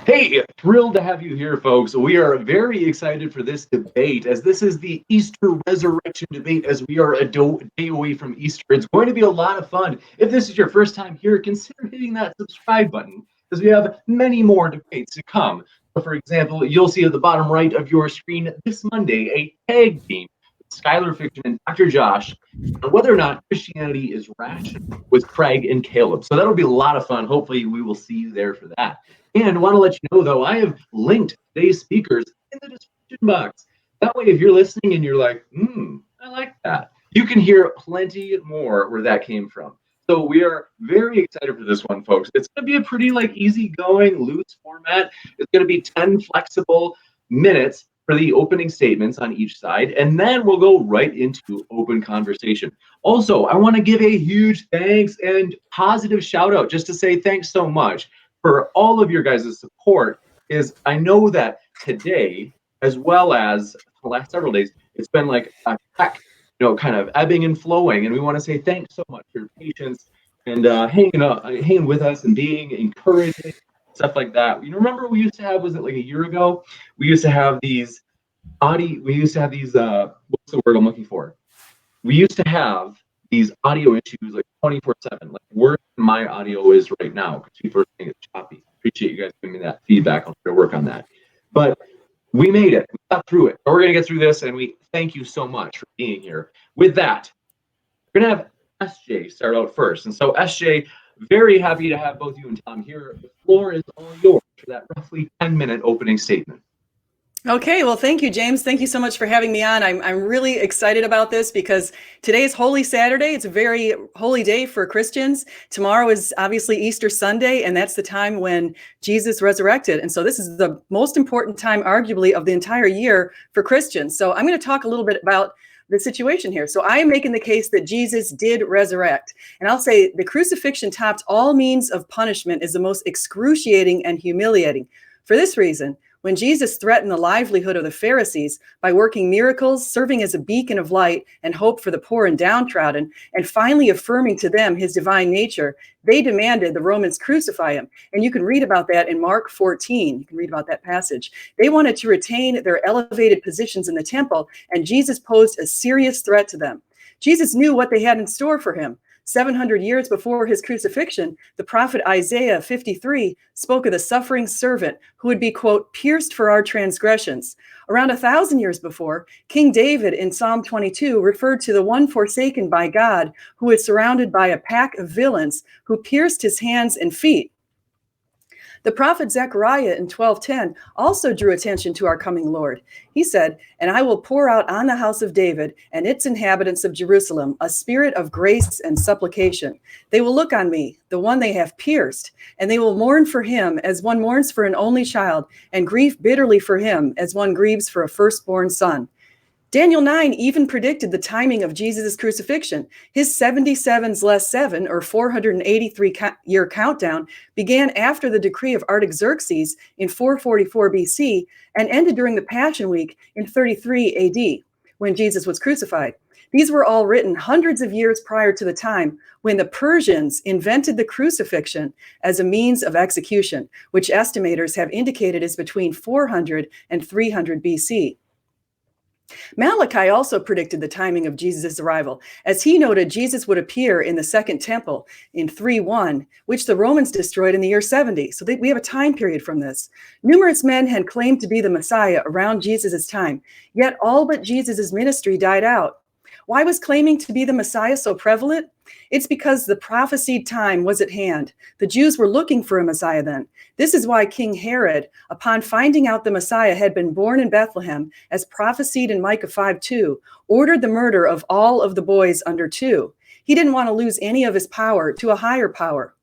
Hey, thrilled to have you here, folks. We are very excited for this debate as this is the Easter resurrection debate as we are a day away from Easter. It's going to be a lot of fun. If this is your first time here, consider hitting that subscribe button because we have many more debates to come. So for example, you'll see at the bottom right of your screen this Monday a tag team with Skylar Fiction and Dr. Josh on whether or not Christianity is rational with Craig and Caleb. So that'll be a lot of fun. Hopefully, we will see you there for that. And I want to let you know, though, I have linked today's speakers in the description box. That way, if you're listening and you're like, I like that, you can hear plenty more where that came from. So we are very excited for this one, folks. It's going to be a pretty easygoing, loose format. It's going to be 10 flexible minutes for the opening statements on each side, and then we'll go right into open conversation. Also, I want to give a huge thanks and positive shout out just to say thanks so much for all of your guys' support. Is I know that today, as well as the last several days, it's been like a heck, kind of ebbing and flowing. And we want to say thanks so much for your patience and hanging with us and being encouraging, stuff like that. You remember we used to have, was it like a year ago? We used to have these what's the word I'm looking for? We used to have these audio issues like 24/7, like worse than my audio is right now because people are saying it's choppy. Appreciate you guys giving me that feedback. I'll try to work on that. But we made it. We got through it. But we're going to get through this, and we thank you so much for being here. With that, we're going to have SJ start out first. And so, SJ, very happy to have both you and Tom here. The floor is all yours for that roughly 10-minute opening statement. Okay, well, thank you, James. Thank you so much for having me on. I'm really excited about this because today is Holy Saturday. It's a very holy day for Christians. Tomorrow is obviously Easter Sunday, and that's the time when Jesus resurrected. And so this is the most important time, arguably, of the entire year for Christians. So I'm going to talk a little bit about the situation here. So I am making the case that Jesus did resurrect. And I'll say the crucifixion topped all means of punishment is the most excruciating and humiliating. For this reason, when Jesus threatened the livelihood of the Pharisees by working miracles, serving as a beacon of light and hope for the poor and downtrodden, and finally affirming to them his divine nature, they demanded the Romans crucify him. And you can read about that in Mark 14. You can read about that passage. They wanted to retain their elevated positions in the temple, and Jesus posed a serious threat to them. Jesus knew what they had in store for him. 700 years before his crucifixion, the prophet Isaiah 53 spoke of the suffering servant who would be, quote, pierced for our transgressions. Around 1,000 years before, King David in Psalm 22 referred to the one forsaken by God who was surrounded by a pack of villains who pierced his hands and feet. The prophet Zechariah in 12:10 also drew attention to our coming Lord. He said, "And I will pour out on the house of David and its inhabitants of Jerusalem a spirit of grace and supplication. They will look on me, the one they have pierced, and they will mourn for him as one mourns for an only child, and grieve bitterly for him as one grieves for a firstborn son." Daniel 9 even predicted the timing of Jesus' crucifixion. His 77s less 7, or 483-year countdown, began after the decree of Artaxerxes in 444 BC and ended during the Passion Week in 33 AD, when Jesus was crucified. These were all written hundreds of years prior to the time when the Persians invented the crucifixion as a means of execution, which estimators have indicated is between 400 and 300 BC. Malachi also predicted the timing of Jesus' arrival, as he noted Jesus would appear in the Second Temple in 3:1, which the Romans destroyed in the year 70. So we have a time period from this. Numerous men had claimed to be the Messiah around Jesus' time, yet all but Jesus' ministry died out. Why was claiming to be the Messiah so prevalent? It's because the prophesied time was at hand. The Jews were looking for a Messiah then. This is why King Herod, upon finding out the Messiah had been born in Bethlehem, as prophesied in Micah 5:2, ordered the murder of all of the boys under 2. He didn't want to lose any of his power to a higher power.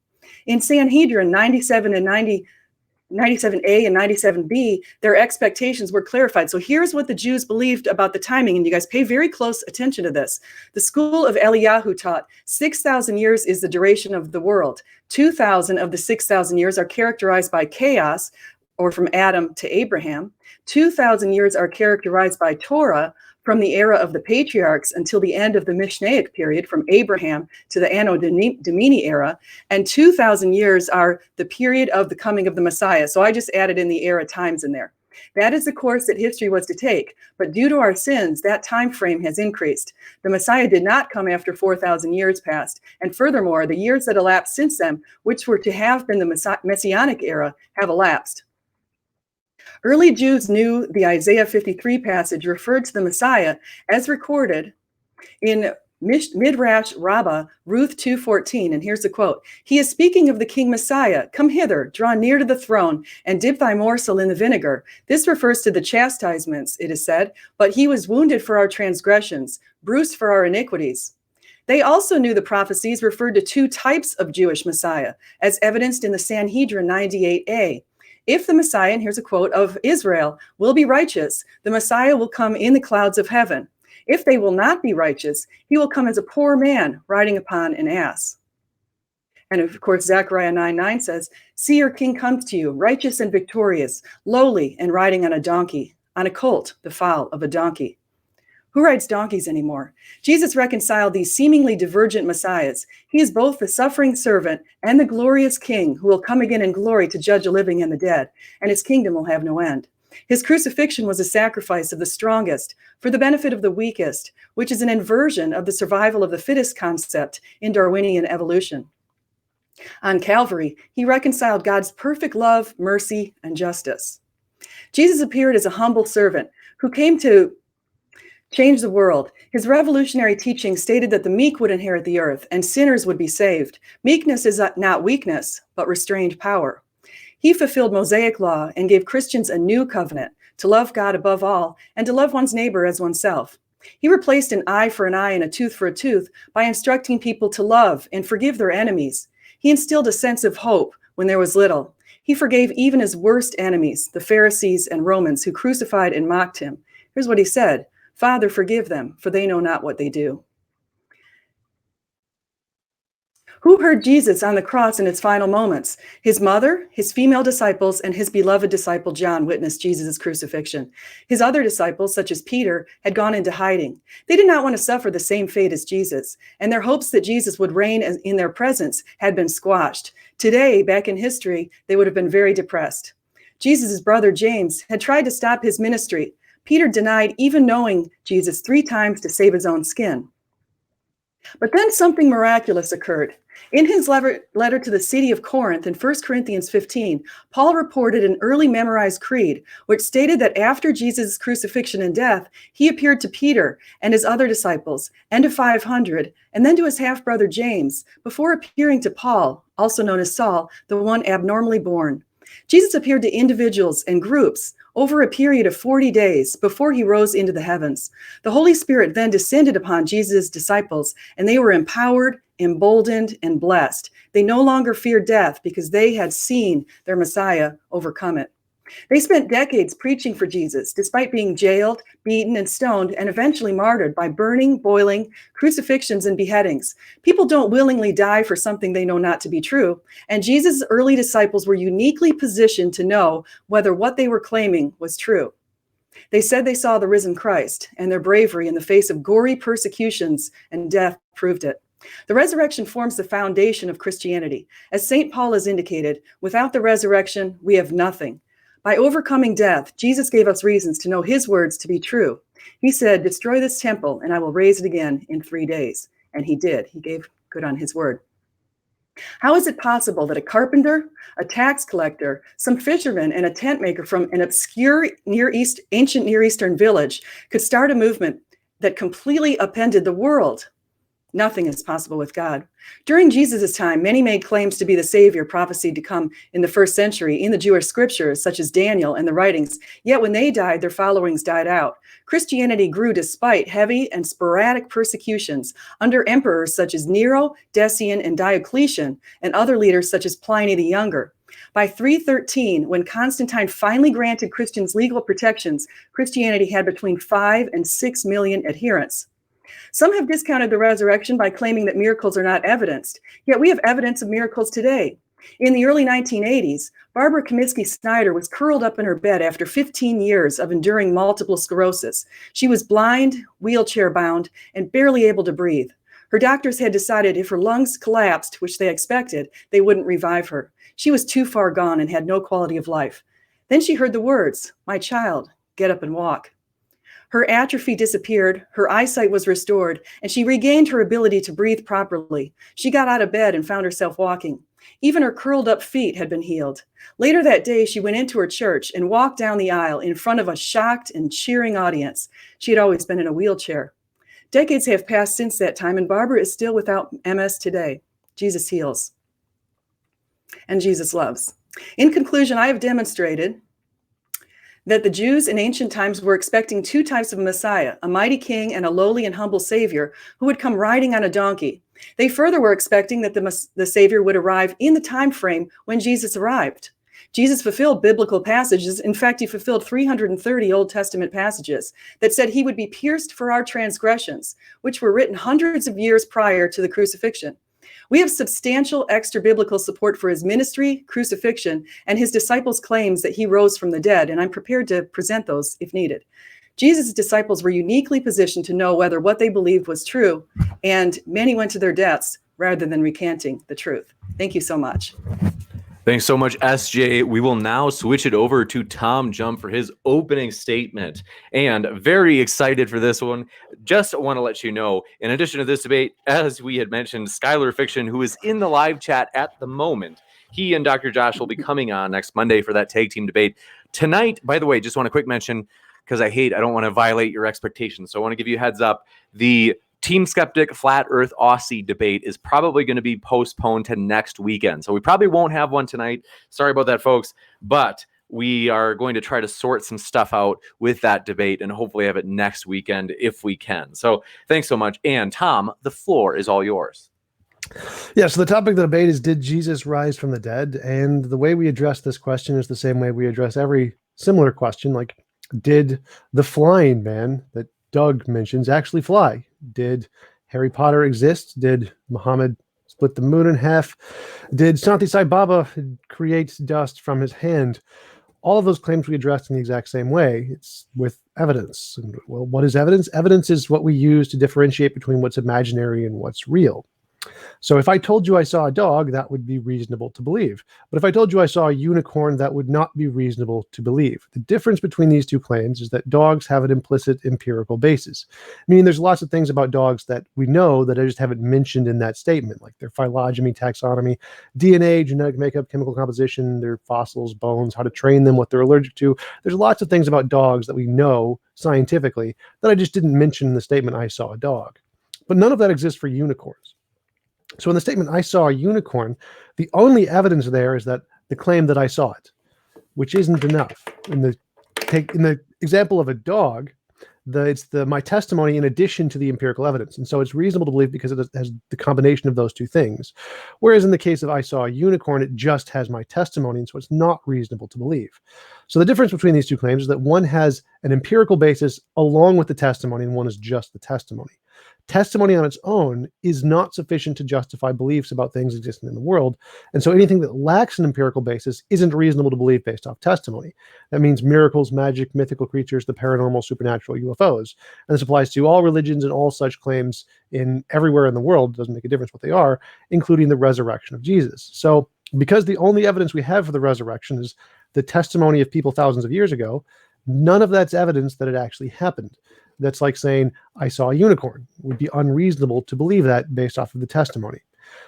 In Sanhedrin 97A and 97B, their expectations were clarified. So here's what the Jews believed about the timing, and you guys pay very close attention to this. The school of Eliyahu taught 6,000 years is the duration of the world. 2,000 of the 6,000 years are characterized by chaos, or from Adam to Abraham. 2,000 years are characterized by Torah, from the era of the patriarchs until the end of the Mishnaic period, from Abraham to the Anno Domini era, and 2,000 years are the period of the coming of the Messiah. So I just added in the era times in there. That is the course that history was to take, but due to our sins, that time frame has increased. The Messiah did not come after 4,000 years passed, and furthermore, the years that elapsed since then, which were to have been the Messianic era, have elapsed. Early Jews knew the Isaiah 53 passage referred to the Messiah as recorded in Midrash Rabbah, Ruth 2:14, and here's the quote. He is speaking of the King Messiah. Come hither, draw near to the throne, and dip thy morsel in the vinegar. This refers to the chastisements, it is said, but he was wounded for our transgressions, bruised for our iniquities. They also knew the prophecies referred to two types of Jewish Messiah, as evidenced in the Sanhedrin 98a. If the Messiah, and here's a quote, of Israel will be righteous, the Messiah will come in the clouds of heaven. If they will not be righteous, he will come as a poor man riding upon an ass. And of course, Zechariah 9:9 says, see your king comes to you, righteous and victorious, lowly and riding on a donkey, on a colt, the foal of a donkey. Who rides donkeys anymore? Jesus reconciled these seemingly divergent messiahs. He is both the suffering servant and the glorious king who will come again in glory to judge the living and the dead, and his kingdom will have no end. His crucifixion was a sacrifice of the strongest for the benefit of the weakest, which is an inversion of the survival of the fittest concept in Darwinian evolution. On Calvary, he reconciled God's perfect love, mercy, and justice. Jesus appeared as a humble servant who came to change the world. His revolutionary teaching stated that the meek would inherit the earth and sinners would be saved. Meekness is not weakness, but restrained power. He fulfilled Mosaic law and gave Christians a new covenant to love God above all and to love one's neighbor as oneself. He replaced an eye for an eye and a tooth for a tooth by instructing people to love and forgive their enemies. He instilled a sense of hope when there was little. He forgave even his worst enemies, the Pharisees and Romans, who crucified and mocked him. Here's what he said, Father, forgive them, for they know not what they do. Who heard Jesus on the cross in its final moments? His mother, his female disciples, and his beloved disciple John witnessed Jesus' crucifixion. His other disciples, such as Peter, had gone into hiding. They did not want to suffer the same fate as Jesus, and their hopes that Jesus would reign in their presence had been squashed. Today, back in history, they would have been very depressed. Jesus' brother James had tried to stop his ministry. Peter denied even knowing Jesus 3 times to save his own skin. But then something miraculous occurred. In his letter to the city of Corinth in 1 Corinthians 15, Paul reported an early memorized creed, which stated that after Jesus' crucifixion and death, he appeared to Peter and his other disciples, and to 500, and then to his half-brother James, before appearing to Paul, also known as Saul, the one abnormally born. Jesus appeared to individuals and groups over a period of 40 days before he rose into the heavens. The Holy Spirit then descended upon Jesus' disciples, and they were empowered, emboldened, and blessed. They no longer feared death because they had seen their Messiah overcome it. They spent decades preaching for Jesus, despite being jailed, beaten, and stoned, and eventually martyred by burning, boiling, crucifixions, and beheadings. People don't willingly die for something they know not to be true, and Jesus' early disciples were uniquely positioned to know whether what they were claiming was true. They said they saw the risen Christ, and their bravery in the face of gory persecutions and death proved it. The resurrection forms the foundation of Christianity. As St. Paul has indicated, without the resurrection, we have nothing. By overcoming death, Jesus gave us reasons to know his words to be true. He said, destroy this temple and I will raise it again in 3 days. And he did. He gave good on his word. How is it possible that a carpenter, a tax collector, some fishermen, and a tent maker from an obscure ancient Near Eastern village could start a movement that completely upended the world? Nothing is possible with God. During Jesus' time, many made claims to be the Savior prophesied to come in the 1st century in the Jewish scriptures, such as Daniel and the writings. Yet when they died, their followings died out. Christianity grew despite heavy and sporadic persecutions under emperors such as Nero, Decian, and Diocletian, and other leaders such as Pliny the Younger. By 313, when Constantine finally granted Christians legal protections, Christianity had between 5 and 6 million adherents. Some have discounted the resurrection by claiming that miracles are not evidenced, yet we have evidence of miracles today. In the early 1980s, Barbara Comiskey Snyder was curled up in her bed after 15 years of enduring multiple sclerosis. She was blind, wheelchair-bound, and barely able to breathe. Her doctors had decided if her lungs collapsed, which they expected, they wouldn't revive her. She was too far gone and had no quality of life. Then she heard the words, "My child, get up and walk." Her atrophy disappeared, her eyesight was restored, and she regained her ability to breathe properly. She got out of bed and found herself walking. Even her curled up feet had been healed. Later that day, she went into her church and walked down the aisle in front of a shocked and cheering audience. She had always been in a wheelchair. Decades have passed since that time, and Barbara is still without MS today. Jesus heals, and Jesus loves. In conclusion, I have demonstrated that the Jews in ancient times were expecting two types of Messiah, a mighty king and a lowly and humble Savior who would come riding on a donkey. They further were expecting that the Savior would arrive in the time frame when Jesus arrived. Jesus fulfilled biblical passages. In fact, he fulfilled 330 Old Testament passages that said he would be pierced for our transgressions, which were written hundreds of years prior to the crucifixion. We have substantial extra biblical support for his ministry, crucifixion, and his disciples' claims that he rose from the dead, and I'm prepared to present those if needed. Jesus' disciples were uniquely positioned to know whether what they believed was true, and many went to their deaths rather than recanting the truth. Thank you so much. Thanks so much, SJ. We will now switch it over to TJump for his opening statement. And very excited for this one. Just want to let you know, in addition to this debate, as we had mentioned, Skylar Fiction, who is in the live chat at the moment, he and Dr. Josh will be coming on next Monday for that tag team debate. Tonight, by the way, just want to quick mention, because I don't want to violate your expectations. So I want to give you a heads up. The Team Skeptic Flat Earth Aussie debate is probably going to be postponed to next weekend. So we probably won't have one tonight. Sorry about that, folks. But we are going to try to sort some stuff out with that debate and hopefully have it next weekend if we can. So thanks so much. And Tom, the floor is all yours. Yeah, so the topic of the debate is, did Jesus rise from the dead? And the way we address this question is the same way we address every similar question, like, did the flying man that Doug mentions actually fly? Did Harry Potter exist? Did Muhammad split the moon in half? Did Santi Sai Baba create dust from his hand? All of those claims we addressed in the exact same way. It's with evidence. And, well, what is evidence? Evidence is what we use to differentiate between what's imaginary and what's real. So if I told you I saw a dog, that would be reasonable to believe. But if I told you I saw a unicorn, that would not be reasonable to believe. The difference between these two claims is that dogs have an implicit empirical basis. Meaning there's lots of things about dogs that we know that I just haven't mentioned in that statement, like their phylogeny, taxonomy, DNA, genetic makeup, chemical composition, their fossils, bones, how to train them, what they're allergic to. There's lots of things about dogs that we know scientifically that I just didn't mention in the statement I saw a dog. But none of that exists for unicorns. So in the statement, I saw a unicorn, the only evidence there is that the claim that I saw it, which isn't enough. In the example of a dog, it's my testimony in addition to the empirical evidence. And so it's reasonable to believe because it has the combination of those two things. Whereas in the case of I saw a unicorn, it just has my testimony. And so it's not reasonable to believe. So the difference between these two claims is that one has an empirical basis along with the testimony, and one is just the testimony. Testimony on its own is not sufficient to justify beliefs about things existing in the world. And so anything that lacks an empirical basis isn't reasonable to believe based off testimony. That means miracles, magic, mythical creatures, the paranormal, supernatural, UFOs. And this applies to all religions and all such claims in everywhere in the world. It doesn't make a difference what they are, including the resurrection of Jesus. So because the only evidence we have for the resurrection is the testimony of people thousands of years ago, none of that's evidence that it actually happened. That's like saying, I saw a unicorn. It would be unreasonable to believe that based off of the testimony.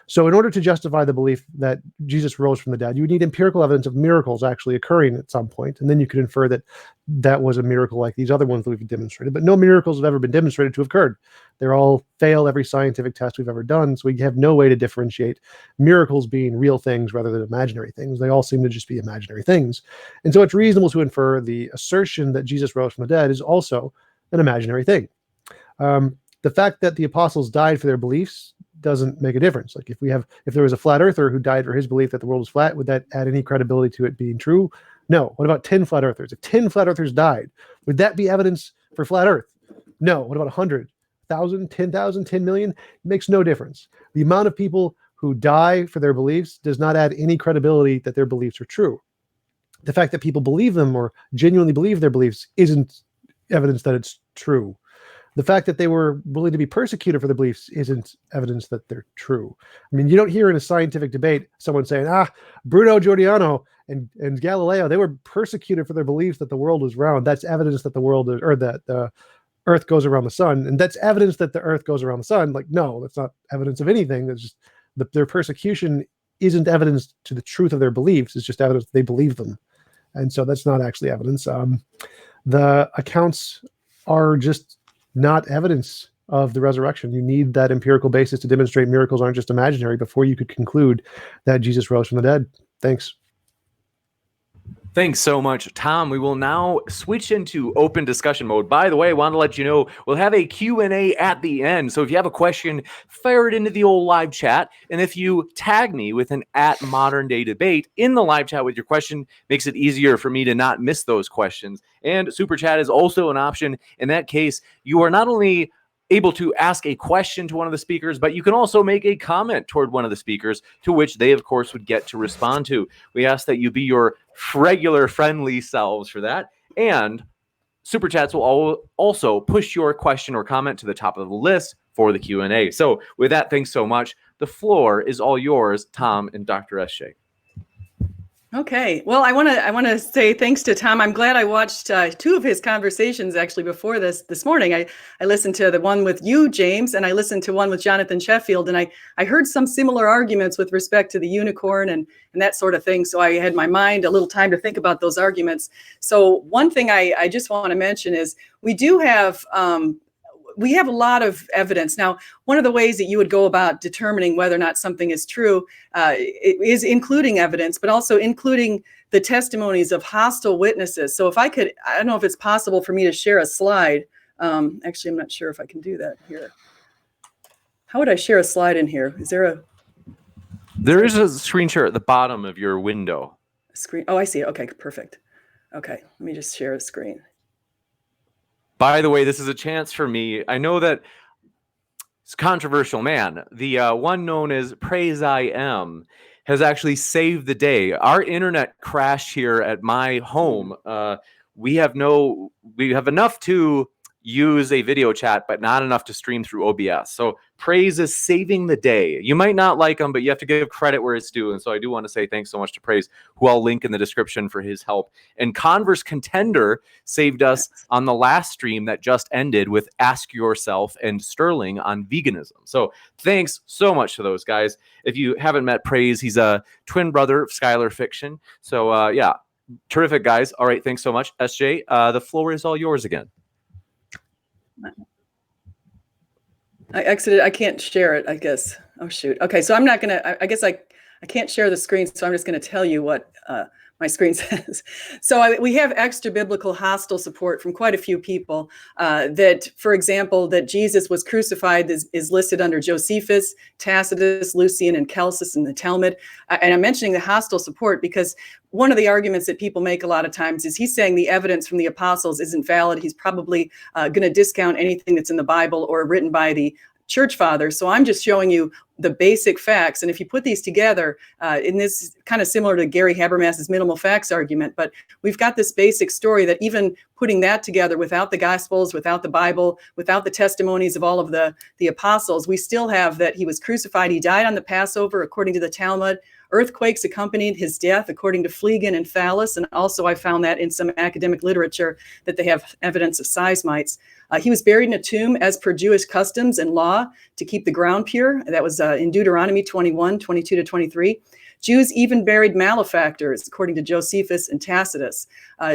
So in order to justify the belief that Jesus rose from the dead, you would need empirical evidence of miracles actually occurring at some point. And then you could infer that that was a miracle like these other ones that we've demonstrated. But no miracles have ever been demonstrated to have occurred. They're all fail every scientific test we've ever done. So we have no way to differentiate miracles being real things rather than imaginary things. They all seem to just be imaginary things. And so it's reasonable to infer the assertion that Jesus rose from the dead is also an imaginary thing. The fact that the apostles died for their beliefs doesn't make a difference. Like if there was a flat earther who died for his belief that the world was flat, would that add any credibility to it being true? No. What about 10 flat earthers? If 10 flat earthers died, would that be evidence for flat earth? No. What about 100, 1,000, 10,000, 10 million? It makes no difference. The amount of people who who die for their beliefs does not add any credibility that their beliefs are true. The fact that people believe them or genuinely believe their beliefs isn't evidence that it's true. The fact that they were willing to be persecuted for their beliefs isn't evidence that they're true. I mean, you don't hear in a scientific debate someone saying, Bruno Giordano and Galileo, they were persecuted for their beliefs that the world was round. That's evidence that the world is, or that the Earth goes around the sun. And that's evidence that the Earth goes around the sun. Like, no, that's not evidence of anything. That's just their persecution isn't evidence to the truth of their beliefs. It's just evidence that they believe them. And so that's not actually evidence. The accounts are just not evidence of the resurrection. You need that empirical basis to demonstrate miracles aren't just imaginary before you could conclude that Jesus rose from the dead. Thanks. Thanks so much, Tom. We will now switch into open discussion mode. By the way, I want to let you know we'll have a Q&A at the end. So if you have a question, fire it into the old live chat. And if you tag me with an @Modern-DayDebate in the live chat with your question, makes it easier for me to not miss those questions. And Super Chat is also an option. In that case, you are not only able to ask a question to one of the speakers, but you can also make a comment toward one of the speakers, to which they, of course, would get to respond to. We ask that you be your regular friendly selves for that. And Super Chats will also push your question or comment to the top of the list for the Q&A. So with that, thanks so much. The floor is all yours, Tom and Dr. S.J. Okay. Well, I want to say thanks to Tom. I'm glad I watched two of his conversations actually before this morning. I listened to the one with you, James, and I listened to one with Jonathan Sheffield, and I heard some similar arguments with respect to the unicorn and that sort of thing. So I had my mind a little time to think about those arguments. So one thing I just want to mention is we have a lot of evidence. Now, one of the ways that you would go about determining whether or not something is true is including evidence, but also including the testimonies of hostile witnesses. So if I don't know if it's possible for me to share a slide. Actually, I'm not sure if I can do that here. How would I share a slide in here? There is a screen share at the bottom of your window. Screen? Oh, I see. Okay, perfect. Okay, let me just share a screen. By the way, this is a chance for me. I know that it's controversial, man. The one known as Praise I Am has actually saved the day. Our internet crashed here at my home. We have enough to use a video chat, but not enough to stream through OBS. So Praise is saving the day. You might not like him, but you have to give credit where it's due. And so I do want to say thanks so much to Praise, who I'll link in the description for his help. And Converse Contender saved us on the last stream that just ended with Ask Yourself and Sterling on veganism. So thanks so much to those guys. If you haven't met Praise, he's a twin brother of Skylar Fiction. So yeah, terrific guys. All right, thanks so much, SJ. The floor is all yours again. I exited. I can't share it, I guess. Oh, shoot. Okay, so I'm not going to, I guess I can't share the screen, so I'm just going to tell you what my screen says. So we have extra biblical hostile support from quite a few people that, for example, that Jesus was crucified is listed under Josephus, Tacitus, Lucian, and Celsus in the Talmud. And I'm mentioning the hostile support because one of the arguments that people make a lot of times is he's saying the evidence from the apostles isn't valid. He's probably going to discount anything that's in the Bible or written by the church fathers. So I'm just showing you the basic facts. And if you put these together, in this kind of similar to Gary Habermas's minimal facts argument, but we've got this basic story that even putting that together without the Gospels, without the Bible, without the testimonies of all of the apostles, we still have that he was crucified. He died on the Passover, according to the Talmud. Earthquakes accompanied his death, according to Fliegen and Thales. And also I found that in some academic literature that they have evidence of seismites. He was buried in a tomb as per Jewish customs and law to keep the ground pure. That was in Deuteronomy 21, 22 to 23. Jews even buried malefactors, according to Josephus and Tacitus.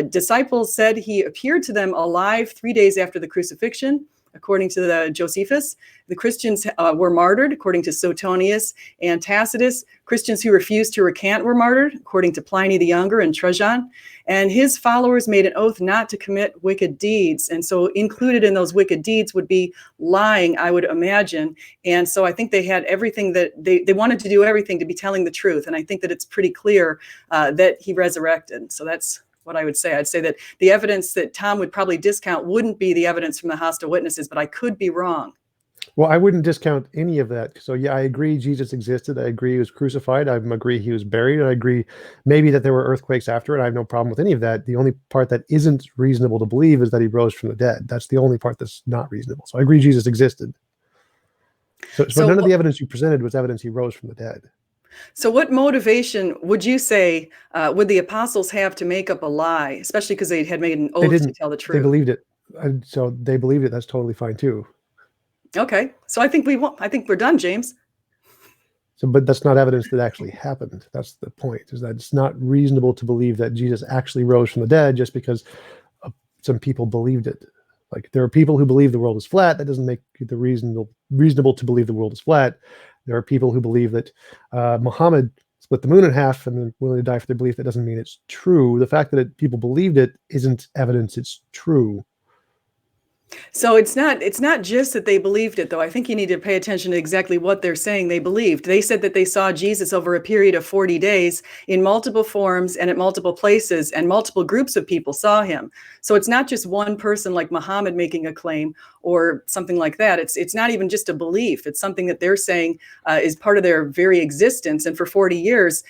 Disciples said he appeared to them alive 3 days after the crucifixion, according to the Josephus. The Christians were martyred, according to Suetonius and Tacitus. Christians who refused to recant were martyred, according to Pliny the Younger and Trajan. And his followers made an oath not to commit wicked deeds. And so included in those wicked deeds would be lying, I would imagine. And so I think they had everything that they wanted to do everything to be telling the truth. And I think that it's pretty clear that he resurrected. So that's what I would say. I'd say that the evidence that Tom would probably discount wouldn't be the evidence from the hostile witnesses, but I could be wrong. Well, I wouldn't discount any of that. So yeah, I agree Jesus existed. I agree he was crucified. I agree he was buried. I agree maybe that there were earthquakes after it. I have no problem with any of that. The only part that isn't reasonable to believe is that he rose from the dead. That's the only part that's not reasonable. So I agree Jesus existed. So none of the evidence you presented was evidence he rose from the dead. So what motivation would you say would the apostles have to make up a lie, especially because they had made an oath to tell the They truth? believed it. So they believed it. That's totally fine too. Okay, so I think we're done, James. So, but that's not evidence that actually happened. That's the point, is that it's not reasonable to believe that Jesus actually rose from the dead just because some people believed it. Like, there are people who believe the world is flat. That doesn't make it reasonable to believe the world is flat. There are people who believe that Muhammad split the moon in half and they're willing to die for their belief. That doesn't mean it's true. The fact that people believed it isn't evidence it's true. So it's not just that they believed it, though. I think you need to pay attention to exactly what they're saying they believed. They said that they saw Jesus over a period of 40 days in multiple forms and at multiple places, and multiple groups of people saw him. So it's not just one person like Muhammad making a claim or something like that. It's not even just a belief. It's something that they're saying is part of their very existence. And for 40 years,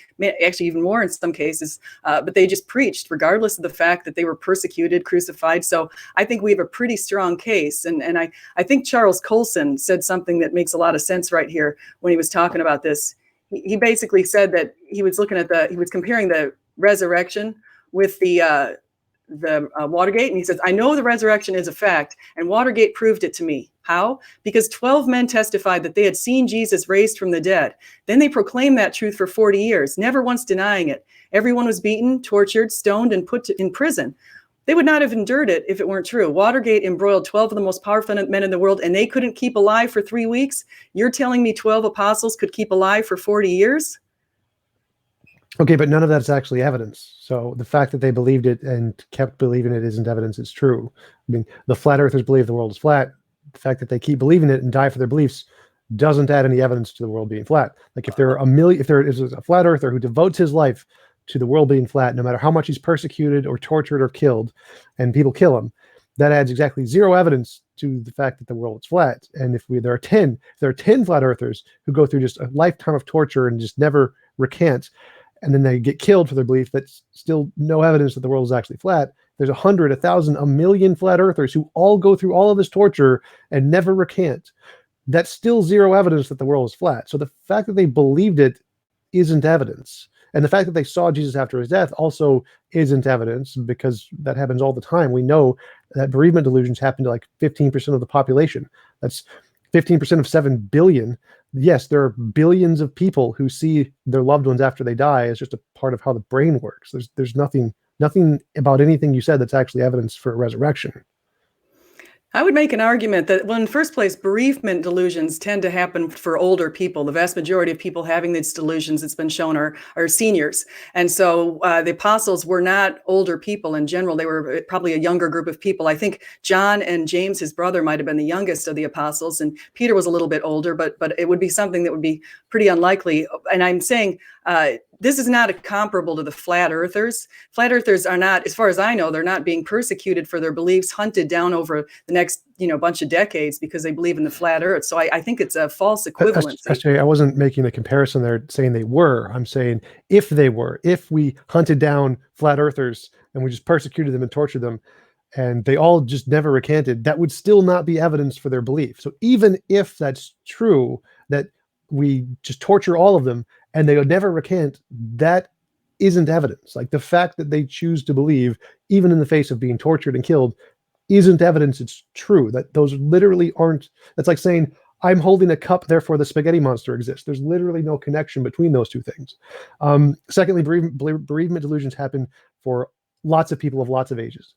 actually even more in some cases, but they just preached regardless of the fact that they were persecuted, crucified. So I think we have a pretty strong case. And I think Charles Colson said something that makes a lot of sense right here when he was talking about this. He basically said that he was comparing the resurrection with the Watergate, and he says, I know the resurrection is a fact, and Watergate proved it to me. How? Because 12 men testified that they had seen Jesus raised from the dead. Then they proclaimed that truth for 40 years, never once denying it. Everyone was beaten, tortured, stoned, and put in prison. They would not have endured it if it weren't true. Watergate embroiled 12 of the most powerful men in the world, and they couldn't keep alive for 3 weeks. You're telling me 12 apostles could keep alive for 40 years? Okay, but none of that's actually evidence. So the fact that they believed it and kept believing it isn't evidence it's true. I mean, the flat earthers believe the world is flat. The fact that they keep believing it and die for their beliefs doesn't add any evidence to the world being flat. Like, if there is a flat earther who devotes his life to the world being flat, no matter how much he's persecuted or tortured or killed, and people kill him, that adds exactly zero evidence to the fact that the world is flat. And if there are 10 flat earthers who go through just a lifetime of torture and just never recant, and then they get killed for their belief, that's still no evidence that the world is actually flat. There's 100, 1,000, a million flat earthers who all go through all of this torture and never recant. That's still zero evidence that the world is flat. So the fact that they believed it isn't evidence. And the fact that they saw Jesus after his death also isn't evidence, because that happens all the time. We know that bereavement delusions happen to like 15% of the population. That's 15% of 7 billion. Yes, there are billions of people who see their loved ones after they die as just a part of how the brain works. There's nothing about anything you said that's actually evidence for a resurrection. I would make an argument that, well, in the first place, bereavement delusions tend to happen for older people. The vast majority of people having these delusions, it's been shown, are seniors. And so the apostles were not older people in general. They were probably a younger group of people. I think John and James, his brother, might have been the youngest of the apostles, and Peter was a little bit older, but it would be something that would be pretty unlikely. And I'm saying this is not comparable to the flat earthers. Flat earthers are not, as far as I know, they're not being persecuted for their beliefs, hunted down over the next bunch of decades because they believe in the flat earth. So I think it's a false equivalency. I wasn't making a comparison there saying they were. I'm saying if we hunted down flat earthers and we just persecuted them and tortured them and they all just never recanted, that would still not be evidence for their belief. So even if that's true, that we just torture all of them and they would never recant, that isn't evidence. Like, the fact that they choose to believe, even in the face of being tortured and killed, isn't evidence it's true. That those literally aren't. That's like saying, I'm holding a cup, therefore the spaghetti monster exists. There's literally no connection between those two things. Secondly, bereavement delusions happen for lots of people of lots of ages.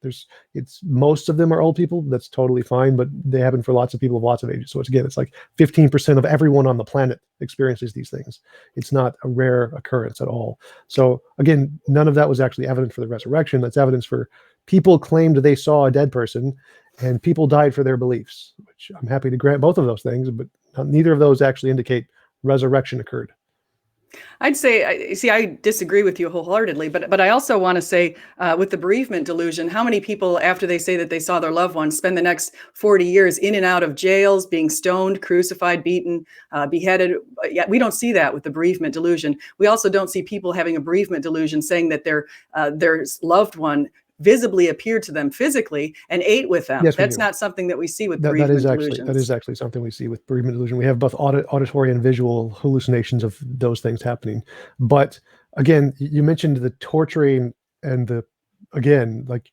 Most of them are old people. That's totally fine, but they happen for lots of people of lots of ages. So it's like 15% of everyone on the planet experiences these things. It's not a rare occurrence at all. So again, none of that was actually evidence for the resurrection. That's evidence for people claimed they saw a dead person and people died for their beliefs, which I'm happy to grant both of those things, but neither of those actually indicate resurrection occurred. I'd say, I disagree with you wholeheartedly, but I also want to say with the bereavement delusion, how many people after they say that they saw their loved ones spend the next 40 years in and out of jails, being stoned, crucified, beaten, beheaded? Yeah, we don't see that with the bereavement delusion. We also don't see people having a bereavement delusion saying that their loved one visibly appeared to them physically and ate with them. Yes, That's not something that we see with bereavement delusions. That is actually something we see with bereavement delusion. We have both auditory and visual hallucinations of those things happening. But again, you mentioned the torturing and like,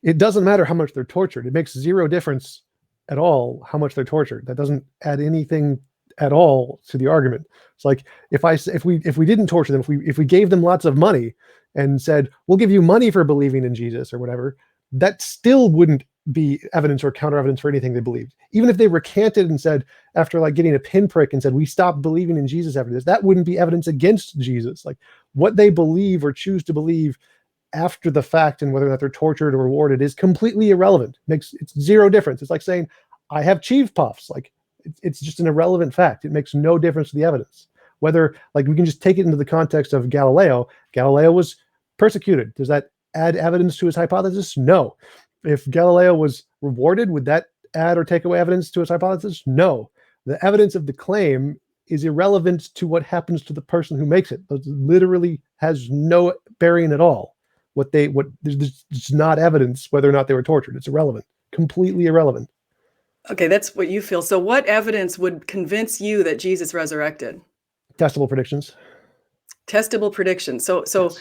it doesn't matter how much they're tortured. It makes zero difference at all how much they're tortured. That doesn't add anything at all to the argument. It's like if we didn't torture them, if we gave them lots of money and said, we'll give you money for believing in Jesus or whatever, that still wouldn't be evidence or counter evidence for anything they believed. Even if they recanted and said, after like getting a pinprick and said, we stopped believing in Jesus after this, that wouldn't be evidence against Jesus. Like, what they believe or choose to believe after the fact and whether or not they're tortured or rewarded is completely irrelevant. It's zero difference. It's like saying, I have cheese puffs. Like, it's just an irrelevant fact. It makes no difference to the evidence. Whether, like, we can just take it into the context of Galileo. Galileo was persecuted. Does that add evidence to his hypothesis? No. If Galileo was rewarded, would that add or take away evidence to his hypothesis? No. The evidence of the claim is irrelevant to what happens to the person who makes it. It literally has no bearing at all. There's not evidence whether or not they were tortured. It's irrelevant. Completely irrelevant. Okay, that's what you feel. So what evidence would convince you that Jesus resurrected? Testable predictions. Testable predictions. So Yes.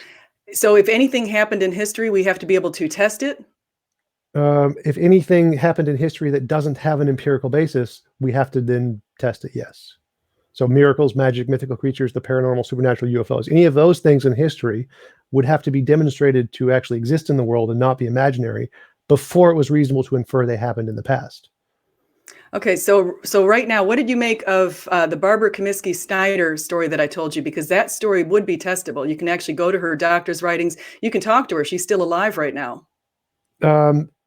So if anything happened in history, we have to be able to test it? If anything happened in history that doesn't have an empirical basis, we have to then test it, yes. So miracles, magic, mythical creatures, the paranormal, supernatural, UFOs, any of those things in history would have to be demonstrated to actually exist in the world and not be imaginary before it was reasonable to infer they happened in the past. Okay, so right now, what did you make of the Barbara Comiskey Snyder story that I told you? Because that story would be testable. You can actually go to her doctor's writings. You can talk to her. She's still alive right now.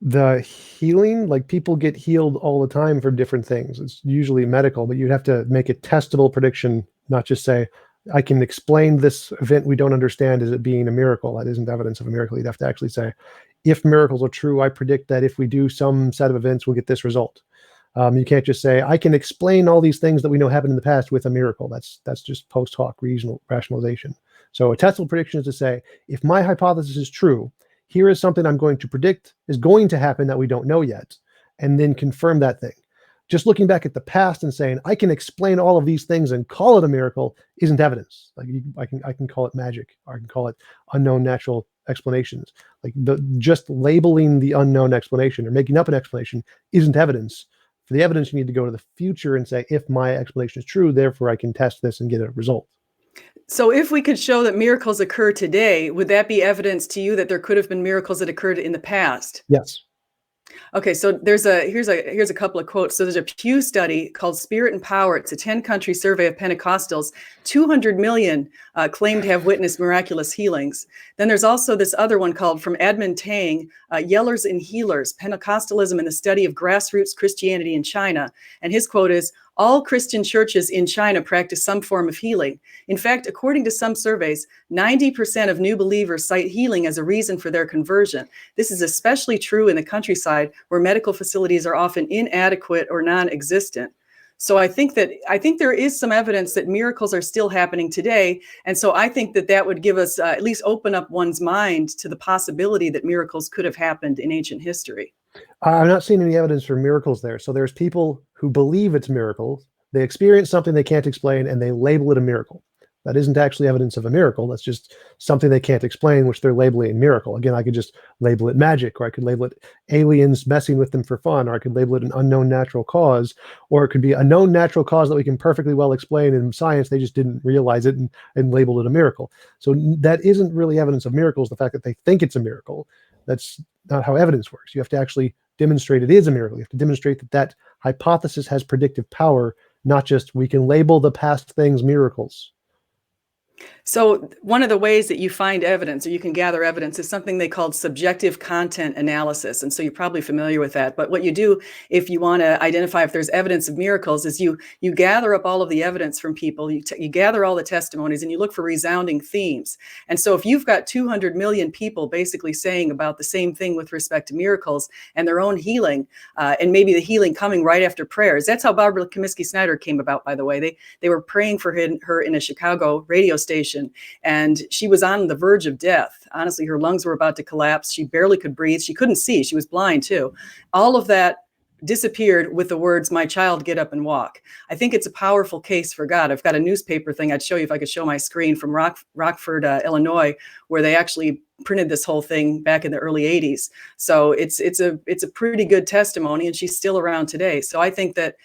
The healing, like, people get healed all the time from different things. It's usually medical, but you'd have to make a testable prediction, not just say, I can explain this event we don't understand as it being a miracle. That isn't evidence of a miracle. You'd have to actually say, if miracles are true, I predict that if we do some set of events, we'll get this result. You can't just say, I can explain all these things that we know happened in the past with a miracle. That's just post hoc rationalization. So a testable prediction is to say, if my hypothesis is true, here is something I'm going to predict is going to happen that we don't know yet, and then confirm that thing. Just looking back at the past and saying, I can explain all of these things and call it a miracle isn't evidence. Like, I can call it magic, or I can call it unknown natural explanations. Like, just labeling the unknown explanation or making up an explanation isn't evidence. For the evidence, you need to go to the future and say, if my explanation is true, therefore I can test this and get a result. So if we could show that miracles occur today, would that be evidence to you that there could have been miracles that occurred in the past? Yes. Okay, so here's a couple of quotes. So there's a Pew study called Spirit and Power. It's a 10-country survey of Pentecostals. 200 million claim to have witnessed miraculous healings. Then there's also this other one called from Edmund Tang, Yellers and Healers, Pentecostalism and the Study of Grassroots Christianity in China. And his quote is, all Christian churches in China practice some form of healing. In fact, according to some surveys, 90% of new believers cite healing as a reason for their conversion. This is especially true in the countryside, where medical facilities are often inadequate or non-existent. So I think there is some evidence that miracles are still happening today. And so I think that would give us at least open up one's mind to the possibility that miracles could have happened in ancient history. I'm not seeing any evidence for miracles there. So there's people who believe it's miracles. They experience something they can't explain and they label it a miracle. That isn't actually evidence of a miracle. That's just something they can't explain, which they're labeling miracle. Again, I could just label it magic, or I could label it aliens messing with them for fun, or I could label it an unknown natural cause, or it could be a known natural cause that we can perfectly well explain in science. They just didn't realize it and labeled it a miracle. So that isn't really evidence of miracles, the fact that they think it's a miracle. That's not how evidence works. You have to actually demonstrate it is a miracle. You have to demonstrate that hypothesis has predictive power, not just we can label the past things miracles. So one of the ways that you find evidence, or you can gather evidence, is something they called subjective content analysis. And so you're probably familiar with that. But what you do if you want to identify if there's evidence of miracles is you gather up all of the evidence from people, you gather all the testimonies, and you look for resounding themes. And so if you've got 200 million people basically saying about the same thing with respect to miracles and their own healing, and maybe the healing coming right after prayers. That's how Barbara Comiskey Snyder came about, by the way. They were praying for her in a Chicago radio station, and she was on the verge of death. Honestly, her lungs were about to collapse. She barely could breathe. She couldn't see. She was blind too. All of that disappeared with the words, "My child, get up and walk." I think it's a powerful case for God. I've got a newspaper thing I'd show you if I could show my screen from Rockford, Illinois, where they actually printed this whole thing back in the early 80s. So it's a pretty good testimony, and she's still around today. So I think that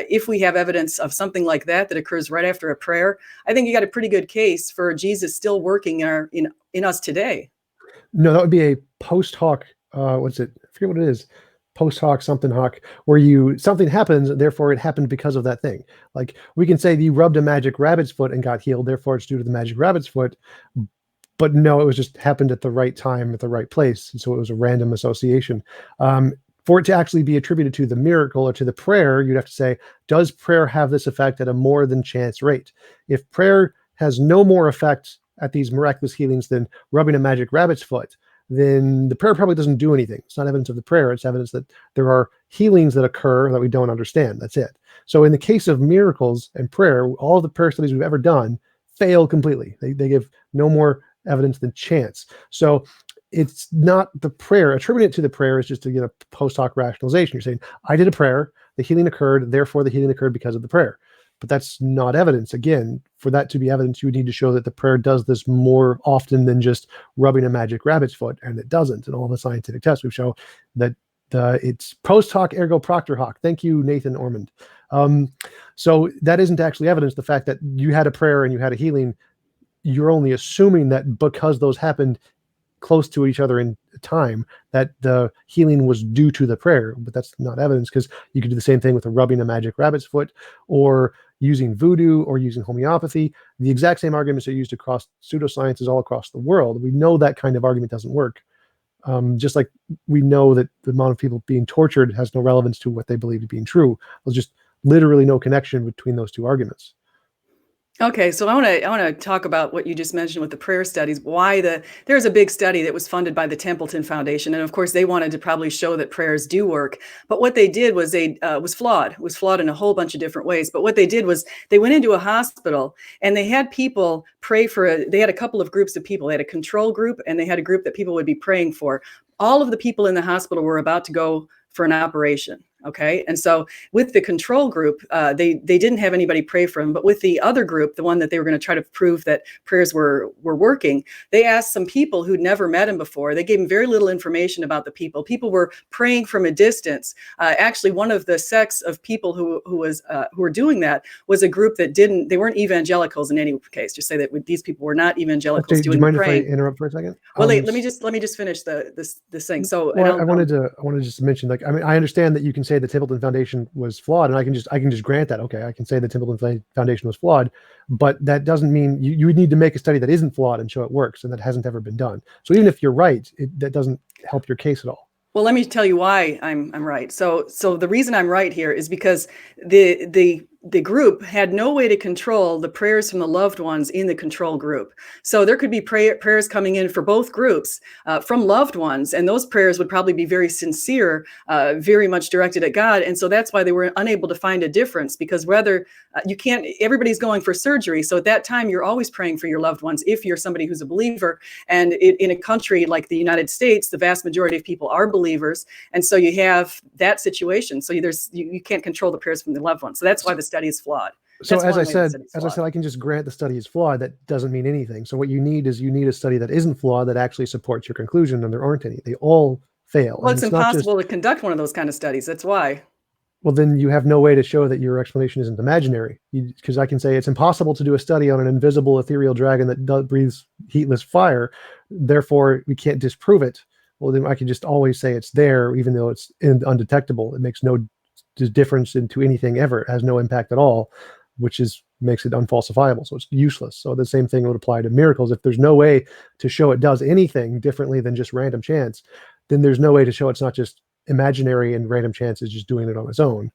if we have evidence of something like that occurs right after a prayer, I think you got a pretty good case for Jesus still working in us today. No, that would be a post hoc. What's it? I forget what it is. Post hoc something hoc, where something happens, therefore it happened because of that thing. Like we can say you rubbed a magic rabbit's foot and got healed, therefore it's due to the magic rabbit's foot. But no, it was just happened at the right time, at the right place. And so it was a random association. For it to actually be attributed to the miracle or to the prayer, you'd have to say, does prayer have this effect at a more than chance rate? If prayer has no more effect at these miraculous healings than rubbing a magic rabbit's foot, then the prayer probably doesn't do anything. It's not evidence of the prayer. It's evidence that there are healings that occur that we don't understand. That's it. So in the case of miracles and prayer, all the prayer studies we've ever done fail completely. They give no more evidence than chance. So it's not the prayer. Attributing it to the prayer is just to get a post hoc rationalization. You're saying, I did a prayer, the healing occurred, therefore the healing occurred because of the prayer. But that's not evidence. Again, for that to be evidence, you would need to show that the prayer does this more often than just rubbing a magic rabbit's foot, and it doesn't. In all the scientific tests, we've shown that it's post hoc ergo proctor hoc. Thank you, Nathan Ormond. So that isn't actually evidence. The fact that you had a prayer and you had a healing, you're only assuming that because those happened close to each other in time, that the healing was due to the prayer. But that's not evidence, because you could do the same thing with rubbing a magic rabbit's foot, or using voodoo, or using homeopathy. The exact same arguments are used across pseudosciences all across the world. We know that kind of argument doesn't work. Just like we know that the amount of people being tortured has no relevance to what they believe to be true. There's just literally no connection between those two arguments. Okay, so I want to talk about what you just mentioned with the prayer studies. There's a big study that was funded by the Templeton Foundation, and of course they wanted to probably show that prayers do work. But what they did was was flawed. It was flawed in a whole bunch of different ways. But what they did was they went into a hospital and they had people pray for. They had a couple of groups of people. They had a control group and they had a group that people would be praying for. All of the people in the hospital were about to go for an operation. Okay. And so with the control group, they didn't have anybody pray for them. But with the other group, the one that they were going to try to prove that prayers were working, they asked some people who'd never met him before. They gave him very little information about the people. People were praying from a distance. Actually, one of the sects of people who were doing that was a group that they weren't evangelicals in any case. Just say that these people were not evangelicals doing the praying. Do you mind if I interrupt for a second? Well, let me just finish this thing. So I wanted to just mention, like, I mean, I understand that you can say the Templeton Foundation was flawed, and I can just grant that. Okay, I can say the Templeton Foundation was flawed, but that doesn't mean you would need to make a study that isn't flawed and show it works, and that hasn't ever been done. So even if you're right, that doesn't help your case at all. Well, let me tell you why I'm right. So the reason I'm right here is because the group had no way to control the prayers from the loved ones in the control group. So there could be prayers coming in for both groups from loved ones, and those prayers would probably be very sincere, very much directed at God. And so that's why they were unable to find a difference, because whether everybody's going for surgery. So at that time, you're always praying for your loved ones if you're somebody who's a believer. And in a country like the United States, the vast majority of people are believers. And so you have that situation. So you can't control the prayers from the loved ones. So that's why the study is flawed. So as I said, I can just grant the study is flawed. That doesn't mean anything. So what you need is a study that isn't flawed, that actually supports your conclusion, and there aren't any. They all fail. Well, it's impossible to conduct one of those kind of studies. That's why. Well, then you have no way to show that your explanation isn't imaginary, because I can say it's impossible to do a study on an invisible ethereal dragon that breathes heatless fire. Therefore, we can't disprove it. Well, then I can just always say it's there, even though it's undetectable. It makes no difference into anything ever. It has no impact at all, which is makes it unfalsifiable. So it's useless. So the same thing would apply to miracles. If there's no way to show it does anything differently than just random chance, then there's no way to show it's not just imaginary and random chance is just doing it on its own.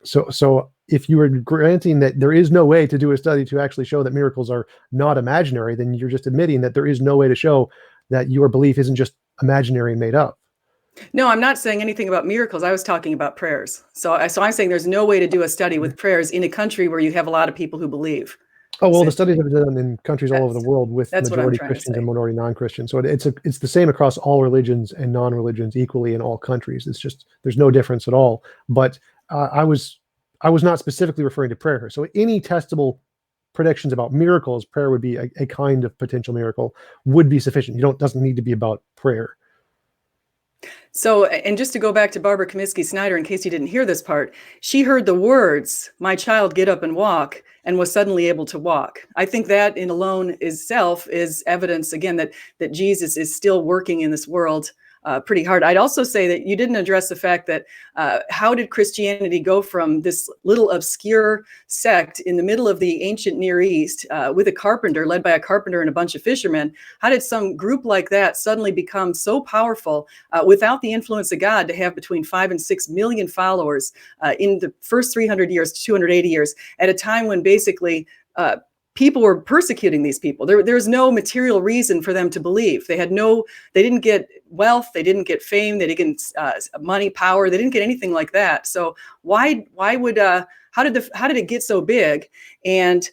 So if you were granting that there is no way to do a study to actually show that miracles are not imaginary, then you're just admitting that there is no way to show that your belief isn't just imaginary and made up. No, I'm not saying anything about miracles. I was talking about prayers. So I'm saying there's no way to do a study with prayers in a country where you have a lot of people who believe. Oh, well, the studies have been done in countries all over the world with that's majority Christians and minority non-Christians. So it's the same across all religions and non-religions equally in all countries. It's just, there's no difference at all. But I was not specifically referring to prayer. So any testable predictions about miracles, prayer would be a kind of potential miracle, would be sufficient. Doesn't need to be about prayer. So, and just to go back to Barbara Comiskey Snyder, in case you didn't hear this part, she heard the words, "My child, get up and walk," and was suddenly able to walk. I think that in alone itself is evidence, again, that Jesus is still working in this world pretty hard. I'd also say that you didn't address the fact that how did Christianity go from this little obscure sect in the middle of the ancient Near East with a carpenter, led by a carpenter and a bunch of fishermen? How did some group like that suddenly become so powerful without the influence of God to have between 5 and 6 million followers in the first 300 years to 280 years at a time when basically people were persecuting these people? There's no material reason for them to believe. They didn't get wealth, they didn't get fame, they didn't get money, power, they didn't get anything like that. So how did it get so big? And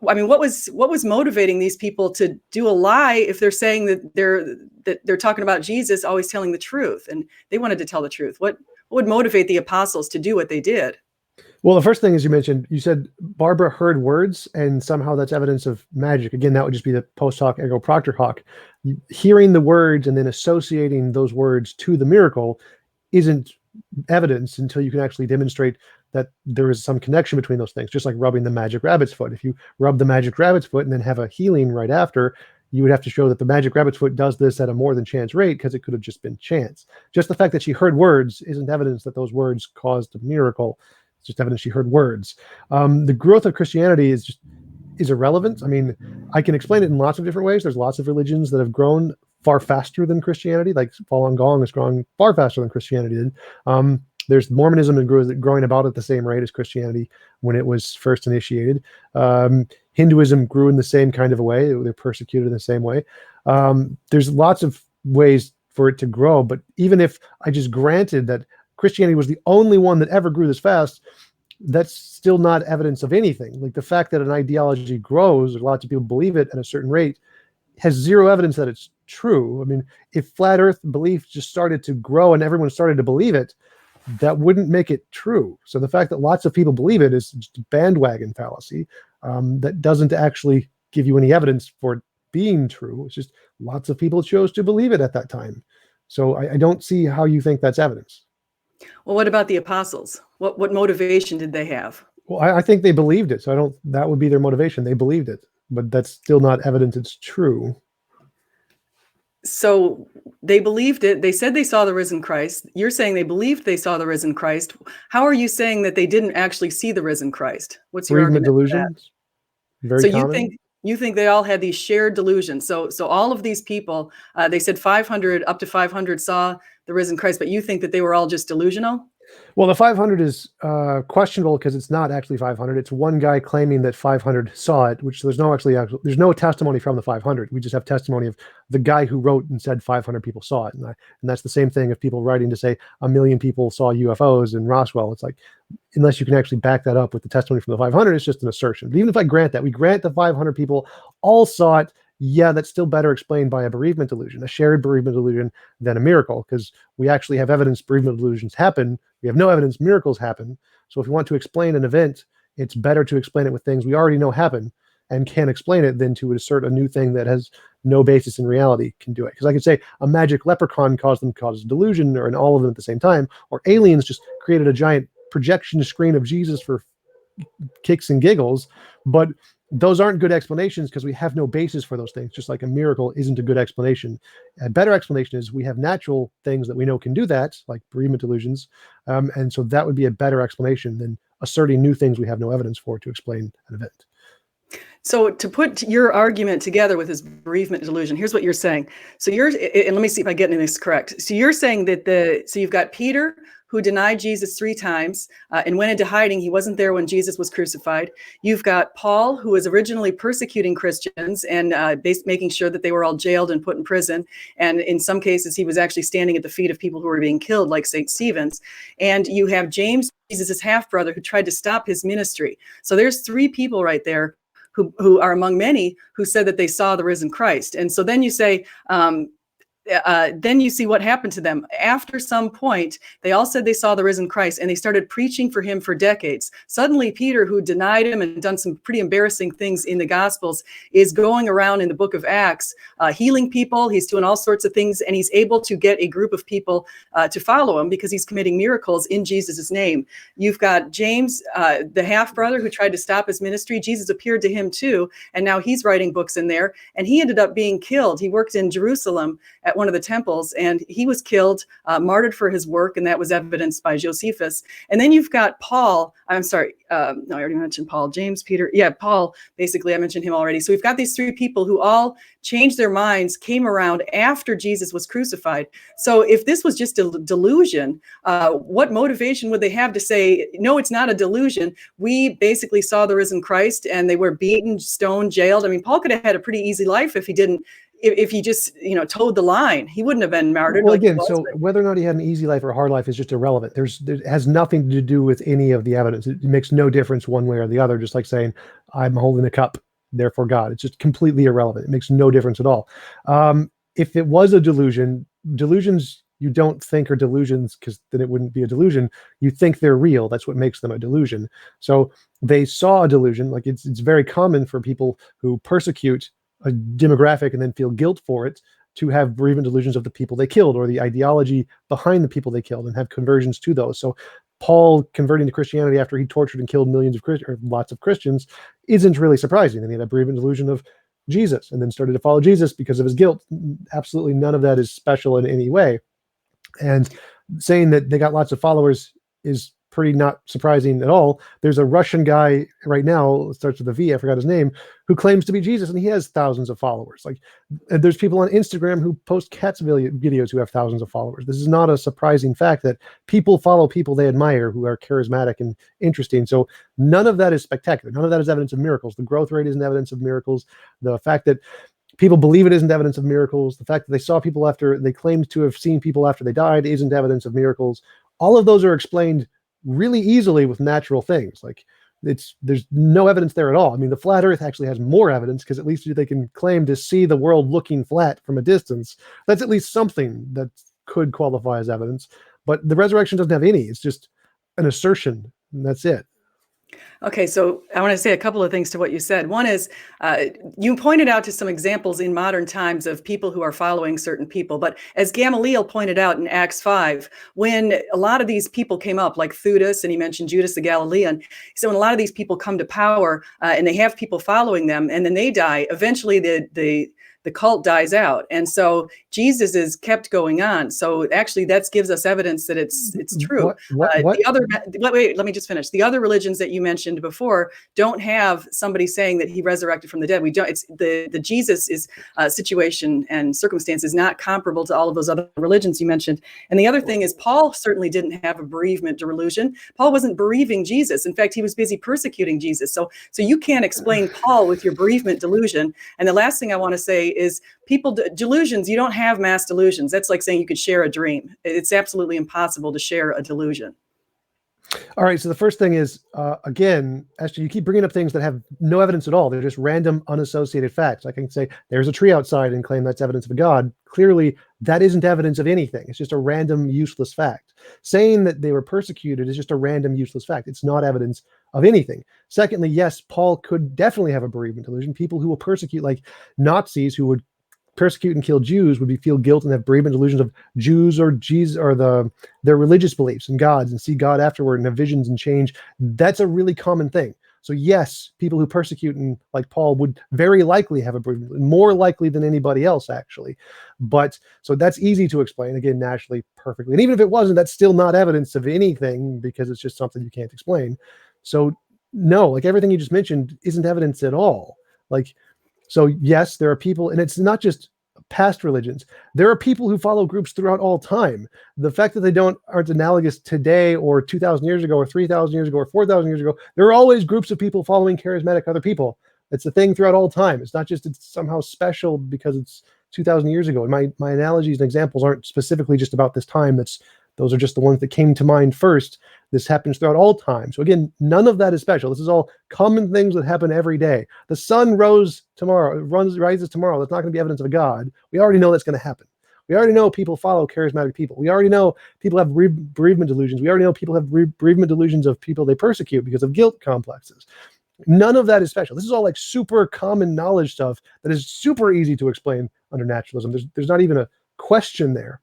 what was motivating these people to do a lie if they're saying that they're talking about Jesus always telling the truth, and they wanted to tell the truth? What would motivate the apostles to do what they did? Well, the first thing is you said Barbara heard words and somehow that's evidence of magic. Again, that would just be the post hoc ergo propter hoc. Hearing the words and then associating those words to the miracle isn't evidence until you can actually demonstrate that there is some connection between those things, just like rubbing the magic rabbit's foot. If you rub the magic rabbit's foot and then have a healing right after, you would have to show that the magic rabbit's foot does this at a more than chance rate, because it could have just been chance. Just the fact that she heard words isn't evidence that those words caused a miracle. It's just evidence she heard words. The growth of Christianity is irrelevant. I mean, I can explain it in lots of different ways. There's lots of religions that have grown far faster than Christianity, like Falun Gong has grown far faster than Christianity did. There's Mormonism growing about at the same rate as Christianity when it was first initiated. Hinduism grew in the same kind of a way. They're persecuted in the same way. There's lots of ways for it to grow, but even if I just granted that Christianity was the only one that ever grew this fast, that's still not evidence of anything. Like the fact that an ideology grows, or lots of people believe it at a certain rate, has zero evidence that it's true. I mean, if flat earth belief just started to grow and everyone started to believe it, that wouldn't make it true. So the fact that lots of people believe it is just a bandwagon fallacy that doesn't actually give you any evidence for it being true. It's just lots of people chose to believe it at that time. So I don't see how you think that's evidence. Well, what about the apostles? What motivation did they have? Well, I think they believed it. So that would be their motivation. They believed it, but that's still not evidence it's true. So they believed it. They said they saw the risen Christ. You're saying they believed they saw the risen Christ. How are you saying that they didn't actually see the risen Christ? What's your argument? Delusions. Very common. You think they all had these shared delusions. So all of these people, they said 500, up to 500 saw the risen Christ, but you think that they were all just delusional? Well, the 500 is questionable because it's not actually 500. It's one guy claiming that 500 saw it, which there's no testimony from the 500. We just have testimony of the guy who wrote and said 500 people saw it. And that's the same thing of people writing to say 1 million people saw UFOs in Roswell. It's like, unless you can actually back that up with the testimony from the 500, it's just an assertion. But even if I grant that, we grant the 500 people all saw it, yeah, that's still better explained by a bereavement delusion, a shared bereavement delusion, than a miracle, because we actually have evidence bereavement delusions happen. We have no evidence miracles happen. So if you want to explain an event, it's better to explain it with things we already know happen and can explain it than to assert a new thing that has no basis in reality can do it. Because I could say a magic leprechaun causes delusion, or in all of them at the same time, or aliens just created a giant projection screen of Jesus for kicks and giggles, but those aren't good explanations because we have no basis for those things, just like a miracle isn't a good explanation. A better explanation is we have natural things that we know can do that, like bereavement delusions, and so that would be a better explanation than asserting new things we have no evidence for to explain an event. So to put your argument together with his bereavement delusion, here's what you're saying. So and let me see if I get this correct. So you're saying that so you've got Peter, who denied Jesus 3 times and went into hiding. He wasn't there when Jesus was crucified. You've got Paul, who was originally persecuting Christians and making sure that they were all jailed and put in prison. And in some cases, he was actually standing at the feet of people who were being killed, like St. Stephen's. And you have James, Jesus' half-brother, who tried to stop his ministry. So there's 3 people right there who are among many who said that they saw the risen Christ. And so then you say, then you see what happened to them. After some point, they all said they saw the risen Christ, and they started preaching for him for decades. Suddenly, Peter, who denied him and done some pretty embarrassing things in the Gospels, is going around in the book of Acts, healing people. He's doing all sorts of things, and he's able to get a group of people to follow him because he's committing miracles in Jesus' name. You've got James, the half-brother, who tried to stop his ministry. Jesus appeared to him too, and now he's writing books in there, and he ended up being killed. He worked in Jerusalem at one of the temples, and he was killed, martyred for his work, and that was evidenced by Josephus. And then you've got Paul. I'm sorry, no, I already mentioned Paul. James, Peter, Paul, basically, I mentioned him already. So we've got these 3 people who all changed their minds, came around after Jesus was crucified. So if this was just a delusion, what motivation would they have to say, no, it's not a delusion? We basically saw the risen Christ, and they were beaten, stoned, jailed. I mean, Paul could have had a pretty easy life if he didn't, if he just, towed the line. He wouldn't have been martyred. Well, again, so whether or not he had an easy life or a hard life is just irrelevant. It has nothing to do with any of the evidence. It makes no difference one way or the other, just like saying, I'm holding a cup, therefore God. It's just completely irrelevant. It makes no difference at all. If it was a delusion, delusions you don't think are delusions because then it wouldn't be a delusion. You think they're real. That's what makes them a delusion. So they saw a delusion. Like it's very common for people who persecute a demographic and then feel guilt for it to have bereavement delusions of the people they killed or the ideology behind the people they killed and have conversions to those. So Paul converting to Christianity after he tortured and killed lots of Christians isn't really surprising. And he had a bereavement delusion of Jesus and then started to follow Jesus because of his guilt. Absolutely none of that is special in any way. And saying that they got lots of followers is pretty not surprising at all. There's a Russian guy right now, it starts with a V, I forgot his name, who claims to be Jesus, and he has thousands of followers. Like, there's people on Instagram who post cats videos who have thousands of followers. This is not a surprising fact that people follow people they admire who are charismatic and interesting. So none of that is spectacular. None of that is evidence of miracles. The growth rate isn't evidence of miracles. The fact that people believe it isn't evidence of miracles. The fact that they saw people after they claimed to have seen people after they died isn't evidence of miracles. All of those are explained really easily with natural things. Like there's no evidence there at all. I mean, the flat earth actually has more evidence because at least they can claim to see the world looking flat from a distance. That's at least something that could qualify as evidence, but the resurrection doesn't have any. It's just an assertion, and that's it. Okay, so I want to say a couple of things to what you said. One is you pointed out to some examples in modern times of people who are following certain people. But as Gamaliel pointed out in Acts 5, when a lot of these people came up, like Theudas, and he mentioned Judas the Galilean, so when a lot of these people come to power and they have people following them and then they die, eventually the cult dies out. And so Jesus is kept going on. So actually that gives us evidence that it's true. What? Wait, let me just finish. The other religions that you mentioned before don't have somebody saying that he resurrected from the dead. We don't. It's the Jesus is situation and circumstance is not comparable to all of those other religions you mentioned. And the other thing is Paul certainly didn't have a bereavement delusion. Paul wasn't bereaving Jesus. In fact, he was busy persecuting Jesus. So you can't explain Paul with your bereavement delusion. And the last thing I want to say is delusions, you don't have mass delusions. That's like saying you could share a dream. It's absolutely impossible to share a delusion. All right. So the first thing is, again, Esther, you keep bringing up things that have no evidence at all. They're just random, unassociated facts. I can say there's a tree outside and claim that's evidence of a God. Clearly, that isn't evidence of anything. It's just a random, useless fact. Saying that they were persecuted is just a random, useless fact. It's not evidence of anything. Secondly, yes, Paul could definitely have a bereavement delusion. People who will persecute, like Nazis who would persecute and kill Jews, would feel guilt and have bereavement delusions of Jews or Jesus or their religious beliefs and gods and see God afterward and have visions and change. That's a really common thing. So yes, people who persecute and like Paul would very likely have a bereavement, more likely than anybody else actually. But so that's easy to explain, again, naturally, perfectly. And even if it wasn't, that's still not evidence of anything because it's just something you can't explain. So no, like everything you just mentioned isn't evidence at all. Like, so yes, there are people, and it's not just past religions. There are people who follow groups throughout all time. The fact that they aren't analogous today or 2,000 years ago or 3,000 years ago or 4,000 years ago, there are always groups of people following charismatic other people. It's a thing throughout all time. It's not just it's somehow special because it's 2,000 years ago. And my analogies and examples aren't specifically just about this time. Those are just the ones that came to mind first. This happens throughout all time. So again, none of that is special. This is all common things that happen every day. The sun rises tomorrow. That's not going to be evidence of a God. We already know that's going to happen. We already know people follow charismatic people. We already know people have bereavement delusions. We already know people have bereavement delusions of people they persecute because of guilt complexes. None of that is special. This is all like super common knowledge stuff that is super easy to explain under naturalism. There's not even a question there.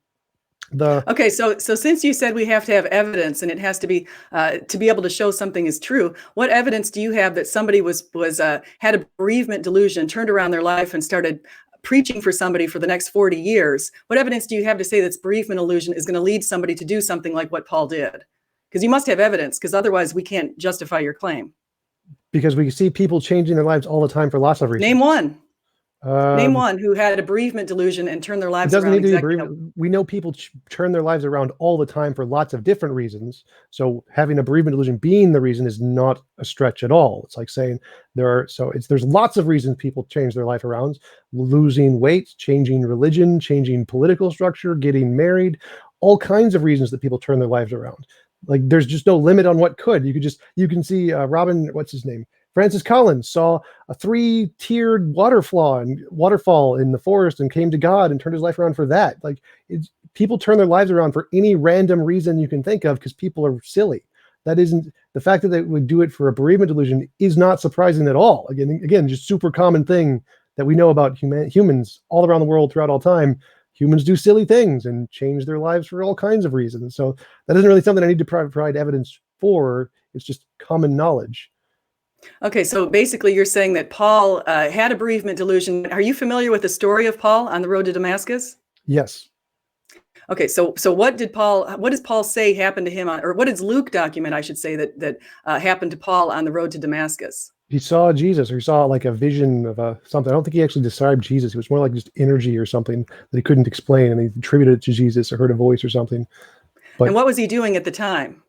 Okay, so since you said we have to have evidence and it has to be able to show something is true, what evidence do you have that somebody had a bereavement delusion, turned around their life and started preaching for somebody for the next 40 years? What evidence do you have to say that bereavement delusion is going to lead somebody to do something like what Paul did? Because you must have evidence, because otherwise we can't justify your claim. Because we see people changing their lives all the time for lots of reasons. Name one. Name one who had a bereavement delusion and turned their lives around. We know people turn their lives around all the time for lots of different reasons. So having a bereavement delusion being the reason is not a stretch at all. It's like saying there's lots of reasons people change their life around: losing weight, changing religion, changing political structure, getting married, all kinds of reasons that people turn their lives around. Like there's just no limit on what could. You can see Francis Collins saw a 3-tiered waterfall in the forest and came to God and turned his life around for that. Like people turn their lives around for any random reason you can think of because people are silly. That isn't the fact that they would do it for a bereavement delusion is not surprising at all. Again, just super common thing that we know about humans all around the world throughout all time. Humans do silly things and change their lives for all kinds of reasons. So that isn't really something I need to provide evidence for. It's just common knowledge. Okay, so basically you're saying that Paul had a bereavement delusion. Are you familiar with the story of Paul on the road to Damascus? Yes. Okay, so what does Paul say happened to him or what does Luke document, I should say, that happened to Paul on the road to Damascus? He saw Jesus, or he saw like a vision of something. I don't think he actually described Jesus. It was more like just energy or something that he couldn't explain, and he attributed it to Jesus or heard a voice or something. And what was he doing at the time?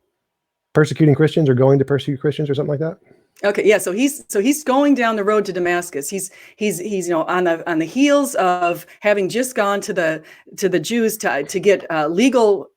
Persecuting Christians or going to persecute Christians or something like that. Okay, yeah. So he's going down the road to Damascus. He's on the heels of having just gone to the Jews to get legal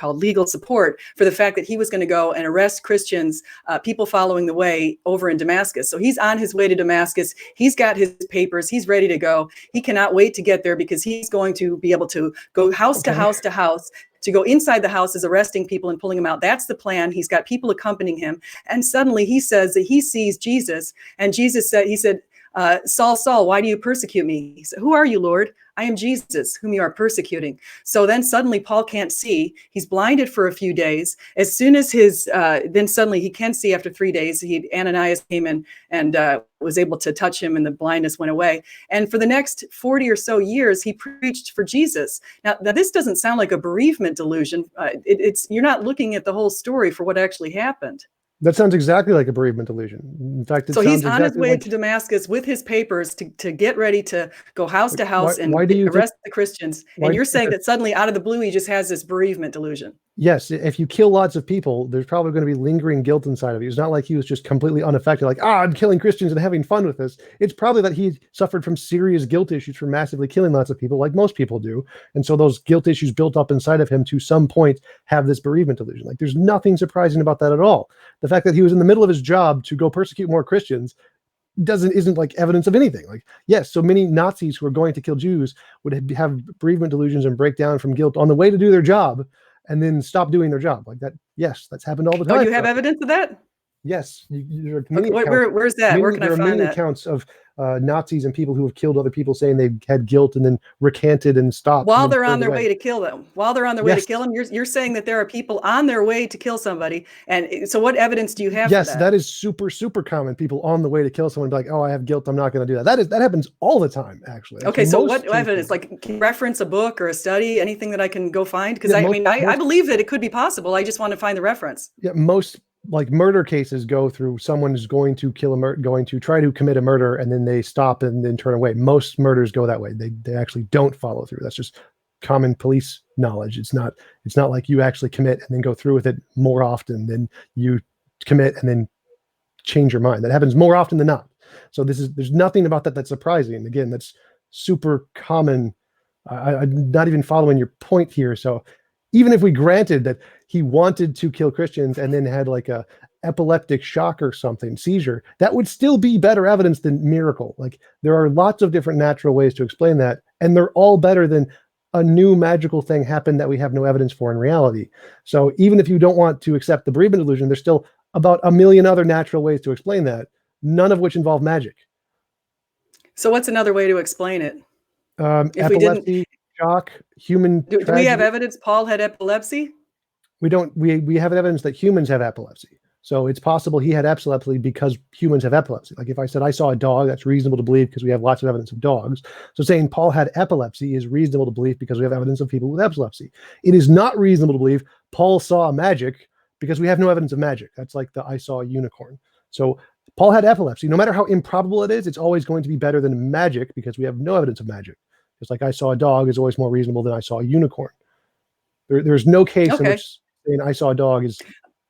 legal support for the fact that he was going to go and arrest Christians, people following the way over in Damascus. So he's on his way to Damascus. He's got his papers. He's ready to go. He cannot wait to get there because he's going to be able to go house to house to house. To go inside the houses, arresting people and pulling them out. That's the plan. He's got people accompanying him. And suddenly he says that he sees Jesus. And Jesus said, Saul, Saul, why do you persecute me? He said, who are you, Lord? I am Jesus, whom you are persecuting. So then suddenly Paul can't see. He's blinded for a few days. As soon as then suddenly he can see after 3 days. Ananias came in and was able to touch him and the blindness went away. And for the next 40 or so years, he preached for Jesus. Now this doesn't sound like a bereavement delusion. You're not looking at the whole story for what actually happened. That sounds exactly like a bereavement delusion. In fact, he's on his way to Damascus with his papers to get ready to go house to house and arrest the Christians. And you're saying that suddenly out of the blue, he just has this bereavement delusion. Yes. If you kill lots of people, there's probably going to be lingering guilt inside of you. It's not like he was just completely unaffected, like, I'm killing Christians and having fun with this. It's probably that he suffered from serious guilt issues from massively killing lots of people, like most people do. And so those guilt issues built up inside of him to some point have this bereavement delusion. Like there's nothing surprising about that at all. The fact that he was in the middle of his job to go persecute more Christians isn't like evidence of anything. Like, yes, so many Nazis who are going to kill Jews would have bereavement delusions and break down from guilt on the way to do their job and then stop doing their job like that. Yes, that's happened all the time. Oh, you have evidence of that? Yes. Where's that? Where can I find that? There are many accounts of Nazis and people who have killed other people saying they had guilt and then recanted and stopped. While they're on their way to kill them. While they're on their way to kill them, you're saying that there are people on their way to kill somebody. And so what evidence do you have for that? That is super, super common. People on the way to kill someone be like, oh, I have guilt, I'm not going to do that. That happens all the time, actually. Okay, so what evidence? Like, can you reference a book or a study, anything that I can go find? Because I believe that it could be possible. I just want to find the reference. Yeah, most like murder cases go through someone is going to going to try to commit a murder and then they stop and then turn away. Most murders go that way. They actually don't follow through. That's just common police knowledge. It's not like you actually commit and then go through with it more often than you commit and then change your mind. That happens more often than not. So there's nothing about that that's surprising. And again, that's super common. I'm not even following your point here. So even if we granted that he wanted to kill Christians and then had like a epileptic shock or something, seizure, that would still be better evidence than miracle. Like there are lots of different natural ways to explain that, and they're all better than a new magical thing happened that we have no evidence for in reality. So even if you don't want to accept the bereavement illusion, there's still about a million other natural ways to explain that, none of which involve magic. So what's another way to explain it? If Epilepsy, shock, human do we have tragedy. evidence Paul had epilepsy? We don't. We have evidence that humans have epilepsy. So it's possible he had epilepsy because humans have epilepsy. Like if I said I saw a dog, that's reasonable to believe because we have lots of evidence of dogs. So saying Paul had epilepsy is reasonable to believe because we have evidence of people with epilepsy. It is not reasonable to believe Paul saw magic because we have no evidence of magic. That's like the I saw a unicorn. So Paul had epilepsy. No matter how improbable it is, it's always going to be better than magic because we have no evidence of magic. Just like I saw a dog is always more reasonable than I saw a unicorn. There's no case in which saying I saw a dog is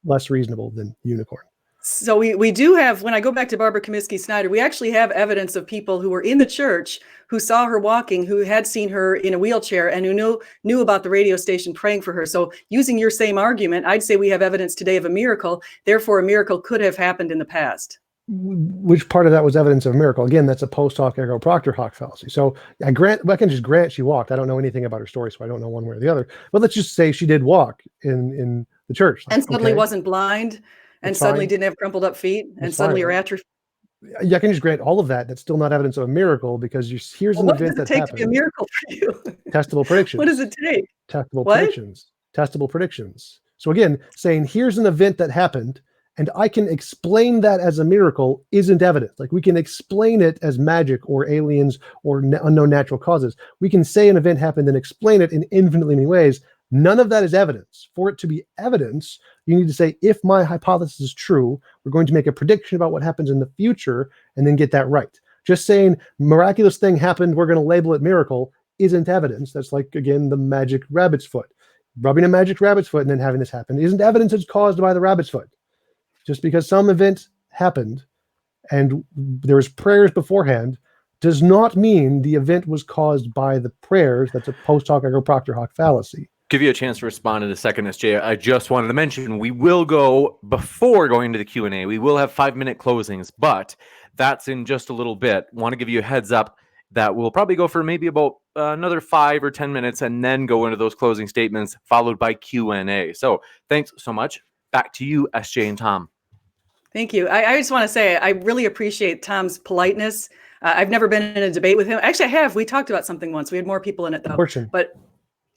less reasonable than unicorn. So we do have, when I go back to Barbara Comiskey Snyder, we actually have evidence of people who were in the church who saw her walking, who had seen her in a wheelchair, and who knew about the radio station praying for her. So using your same argument, I'd say we have evidence today of a miracle. Therefore, a miracle could have happened in the past. Which part of that was evidence of a miracle? Again, that's a post hoc ergo propter hoc fallacy. So I can just grant she walked. I don't know anything about her story, so I don't know one way or the other. But let's just say she did walk in the church. Like, and suddenly wasn't blind, and suddenly didn't have crumpled up feet, and suddenly her atrophy. Yeah, I can just grant all of that. That's still not evidence of a miracle because here's an event that happened. What does it take to be a miracle for you? Testable predictions. What does it take? Testable predictions. Testable predictions. So again, saying here's an event that happened and I can explain that as a miracle isn't evidence. Like we can explain it as magic or aliens or unknown natural causes. We can say an event happened and explain it in infinitely many ways. None of that is evidence. For it to be evidence, you need to say, if my hypothesis is true, we're going to make a prediction about what happens in the future and then get that right. Just saying miraculous thing happened, we're going to label it miracle, isn't evidence. That's like, again, the magic rabbit's foot. Rubbing a magic rabbit's foot and then having this happen isn't evidence it's caused by the rabbit's foot. Just because some event happened and there was prayers beforehand does not mean the event was caused by the prayers. That's a post hoc ergo propter hoc fallacy. Give you a chance to respond in a second, SJ. I just wanted to mention we will go, before going to the Q&A, we will have 5-minute closings, but that's in just a little bit. Want to give you a heads up that we'll probably go for maybe about another 5 or 10 minutes and then go into those closing statements followed by Q&A. So thanks so much. Back to you, SJ and Tom. Thank you. I just want to say I really appreciate Tom's politeness. I've never been in a debate with him. Actually, I have. We talked about something once. We had more people in it, though. Abortion. But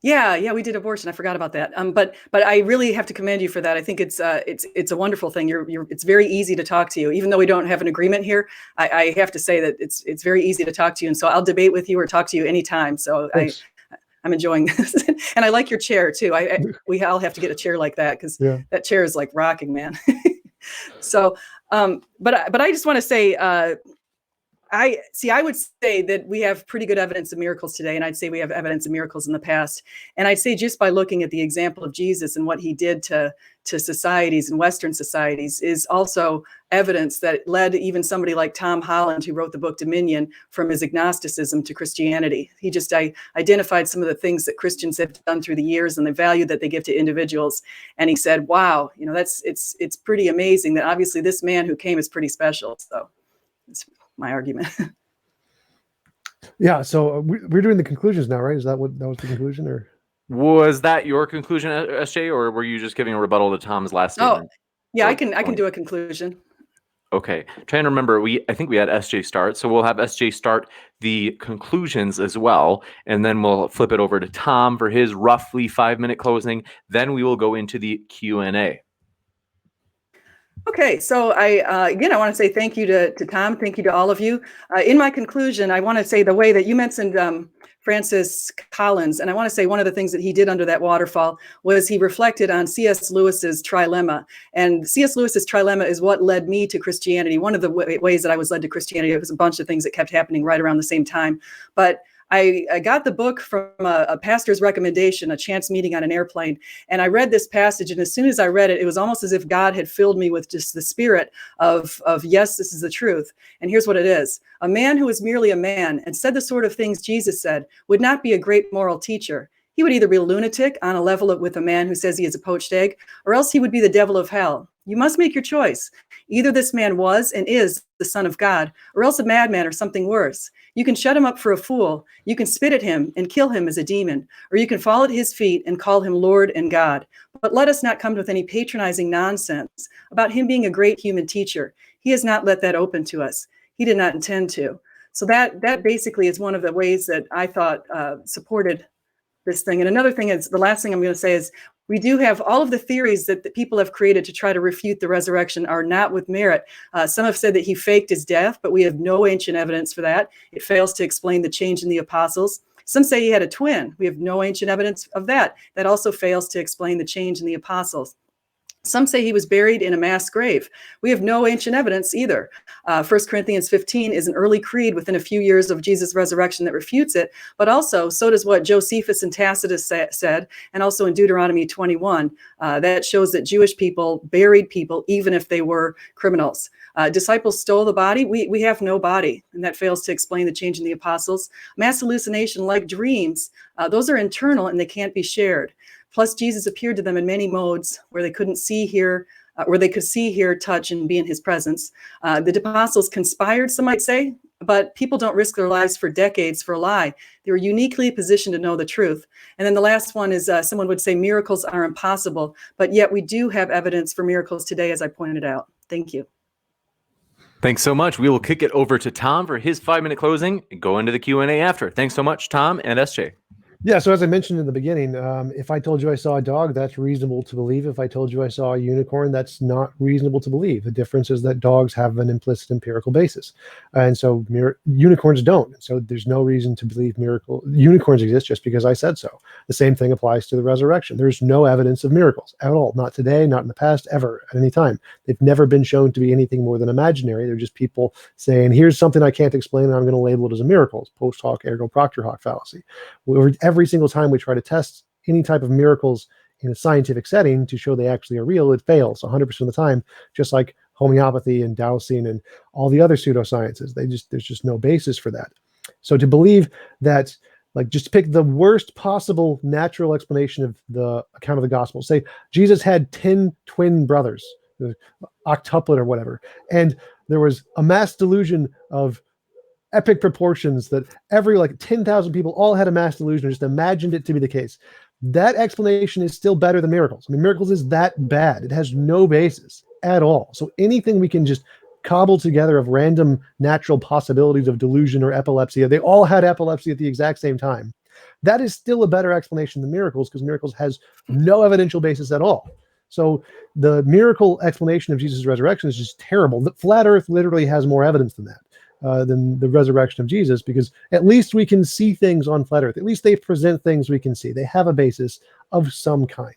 yeah, we did abortion. I forgot about that. But I really have to commend you for that. I think it's a wonderful thing. It's very easy to talk to you, even though we don't have an agreement here. I have to say that it's very easy to talk to you, and so I'll debate with you or talk to you anytime. So I'm enjoying this, and I like your chair too. We all have to get a chair like that because that chair is like rocking, man. So, but I just want to say, I would say that we have pretty good evidence of miracles today, and I'd say we have evidence of miracles in the past. And I'd say just by looking at the example of Jesus and what he did to societies and Western societies is also evidence that led even somebody like Tom Holland, who wrote the book Dominion, from his agnosticism to Christianity. He just identified some of the things that Christians have done through the years and the value that they give to individuals. And he said, wow, it's pretty amazing that obviously this man who came is pretty special. So that's my argument. Yeah. So we're doing the conclusions now, right? Is that what that was the conclusion, or was that your conclusion, SJ, or were you just giving a rebuttal to Tom's last statement? Oh, yeah, I can do a conclusion. Okay. Trying to remember, I think we had SJ start, so we'll have SJ start the conclusions as well, and then we'll flip it over to Tom for his roughly 5-minute closing. Then we will go into the Q&A. Okay, so I want to say thank you to Tom. Thank you to all of you. In my conclusion, I want to say the way that you mentioned Francis Collins. And I want to say one of the things that he did under that waterfall was he reflected on C.S. Lewis's trilemma. And C.S. Lewis's trilemma is what led me to Christianity. One of the ways that I was led to Christianity, it was a bunch of things that kept happening right around the same time. But I got the book from a pastor's recommendation, a chance meeting on an airplane. And I read this passage. And as soon as I read it, it was almost as if God had filled me with just the spirit of yes, this is the truth. And here's what it is. A man who is merely a man and said the sort of things Jesus said would not be a great moral teacher. He would either be a lunatic on a level with a man who says he is a poached egg, or else he would be the devil of hell. You must make your choice. Either this man was and is the Son of God, or else a madman or something worse. You can shut him up for a fool. You can spit at him and kill him as a demon, or you can fall at his feet and call him Lord and God. But let us not come with any patronizing nonsense about him being a great human teacher. He has not let that open to us. He did not intend to. So that basically is one of the ways that I thought supported this thing. And another thing is, the last thing I'm going to say is, we do have all of the theories that the people have created to try to refute the resurrection are not with merit. Some have said that he faked his death, but we have no ancient evidence for that. It fails to explain the change in the apostles. Some say he had a twin. We have no ancient evidence of that. That also fails to explain the change in the apostles. Some say he was buried in a mass grave. We have no ancient evidence either. 1 Corinthians 15 is an early creed within a few years of Jesus' resurrection that refutes it, but also so does what Josephus and Tacitus said, and also in Deuteronomy 21. That shows that Jewish people buried people even if they were criminals. Disciples stole the body. We have no body, and that fails to explain the change in the apostles. Mass hallucination, like dreams, those are internal and they can't be shared. Plus, Jesus appeared to them in many modes where they couldn't see, hear, where they could see, hear, touch, and be in his presence. The apostles conspired, some might say, but people don't risk their lives for decades for a lie. They were uniquely positioned to know the truth. And then the last one is someone would say miracles are impossible, but yet we do have evidence for miracles today, as I pointed out. Thank you. Thanks so much. We will kick it over to Tom for his 5-minute closing and go into the Q&A after. Thanks so much, Tom and SJ. Yeah, so as I mentioned in the beginning, if I told you I saw a dog, that's reasonable to believe. If I told you I saw a unicorn, that's not reasonable to believe. The difference is that dogs have an implicit empirical basis. And so unicorns don't. So there's no reason to believe unicorns exist just because I said so. The same thing applies to the resurrection. There's no evidence of miracles at all. Not today, not in the past, ever, at any time. They've never been shown to be anything more than imaginary. They're just people saying, here's something I can't explain, and I'm going to label it as a miracle. Post hoc ergo propter hoc fallacy. Every single time we try to test any type of miracles in a scientific setting to show they actually are real, it fails 100% of the time, just like homeopathy and dowsing and all the other pseudosciences. There's just no basis for that. So to believe that, like, just pick the worst possible natural explanation of the account of the gospel. Say Jesus had 10 twin brothers, octuplet or whatever, and there was a mass delusion of epic proportions that every 10,000 people all had a mass delusion or just imagined it to be the case. That explanation is still better than miracles. I mean, miracles is that bad. It has no basis at all. So anything we can just cobble together of random natural possibilities of delusion or epilepsy, they all had epilepsy at the exact same time. That is still a better explanation than miracles, because miracles has no evidential basis at all. So the miracle explanation of Jesus' resurrection is just terrible. The flat earth literally has more evidence than that. Than the resurrection of Jesus, because at least we can see things on flat earth. At least they present things we can see. They have a basis of some kind.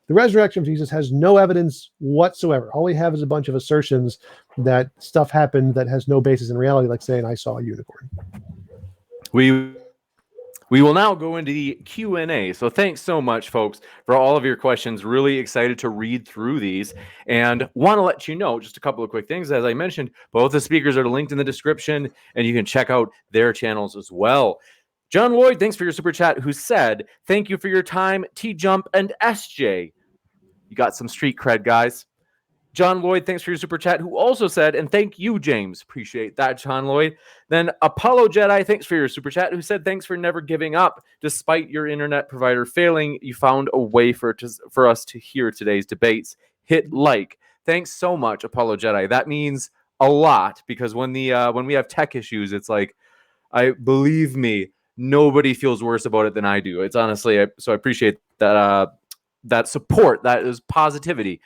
The resurrection of Jesus has no evidence whatsoever. All we have is a bunch of assertions that stuff happened that has no basis in reality, like saying I saw a unicorn. We will now go into the Q&A. So thanks so much, folks, for all of your questions. Really excited to read through these, and want to let you know just a couple of quick things. As I mentioned, both the speakers are linked in the description, and you can check out their channels as well. John Lloyd, thanks for your super chat, who said, thank you for your time, TJump and SJ. You got some street cred, guys. John Lloyd, thanks for your super chat, who also said, and thank you, James. Appreciate that, John Lloyd. Then Apollo Jedi, thanks for your super chat, who said, thanks for never giving up. Despite your internet provider failing, you found a way for us to hear today's debates. Hit like. Thanks so much, Apollo Jedi. That means a lot, because when we have tech issues, it's like, believe me, nobody feels worse about it than I do. It's honestly, so I appreciate that support. That is positivity.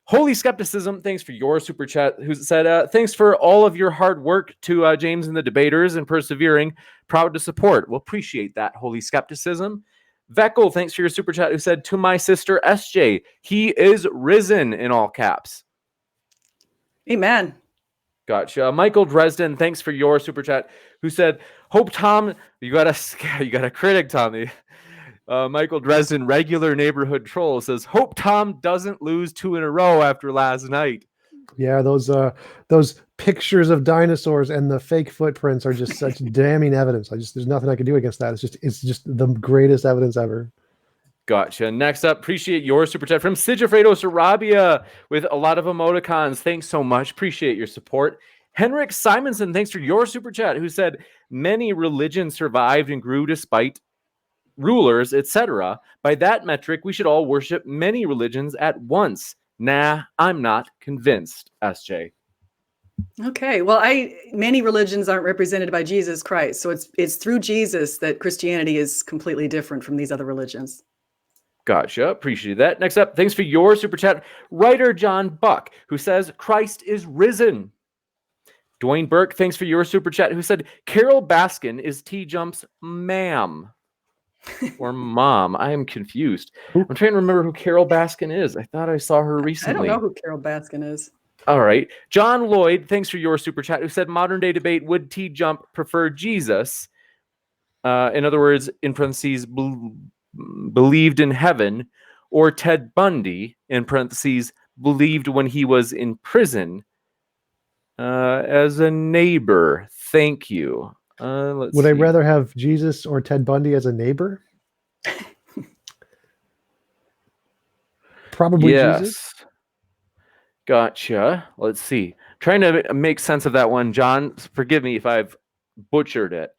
Holy Skepticism, thanks for your super chat, who said, thanks for all of your hard work to James and the debaters and persevering. Proud to support. We'll appreciate that, Holy Skepticism. Veckel, thanks for your super chat, who said, to my sister SJ, he is risen, in all caps. Amen. Gotcha. Michael Dresden, thanks for your super chat, who said, hope Tom, you got a critic, Tommy. Michael Dresden, regular neighborhood troll, says, hope Tom doesn't lose 2 in a row after last night. Yeah, those pictures of dinosaurs and the fake footprints are just such damning evidence. There's nothing I can do against that. It's just the greatest evidence ever. Gotcha. Next up, appreciate your super chat from Sigifredo Sarabia with a lot of emoticons. Thanks so much. Appreciate your support. Henrik Simonson, thanks for your super chat, who said, many religions survived and grew despite rulers, etc. By that metric, we should all worship many religions at once. Nah, I'm not convinced, SJ. Okay. Well, many religions aren't represented by Jesus Christ. So it's through Jesus that Christianity is completely different from these other religions. Gotcha. Appreciate that. Next up, thanks for your super chat, writer John Buck, who says, Christ is risen. Dwayne Burke, thanks for your super chat, who said, Carol Baskin is TJump's ma'am. Or mom. I am confused. I'm trying to remember who Carol Baskin is. I thought I saw her recently. I don't know who Carol Baskin is. All right. John Lloyd, thanks for your super chat, who said, modern day debate, would TJump prefer Jesus? In other words, in parentheses, believed in heaven, or Ted Bundy, in parentheses, believed when he was in prison as a neighbor. Thank you. Would I rather have Jesus or Ted Bundy as a neighbor? Probably yes. Jesus. Gotcha. Let's see. Trying to make sense of that one, John. Forgive me if I've butchered it,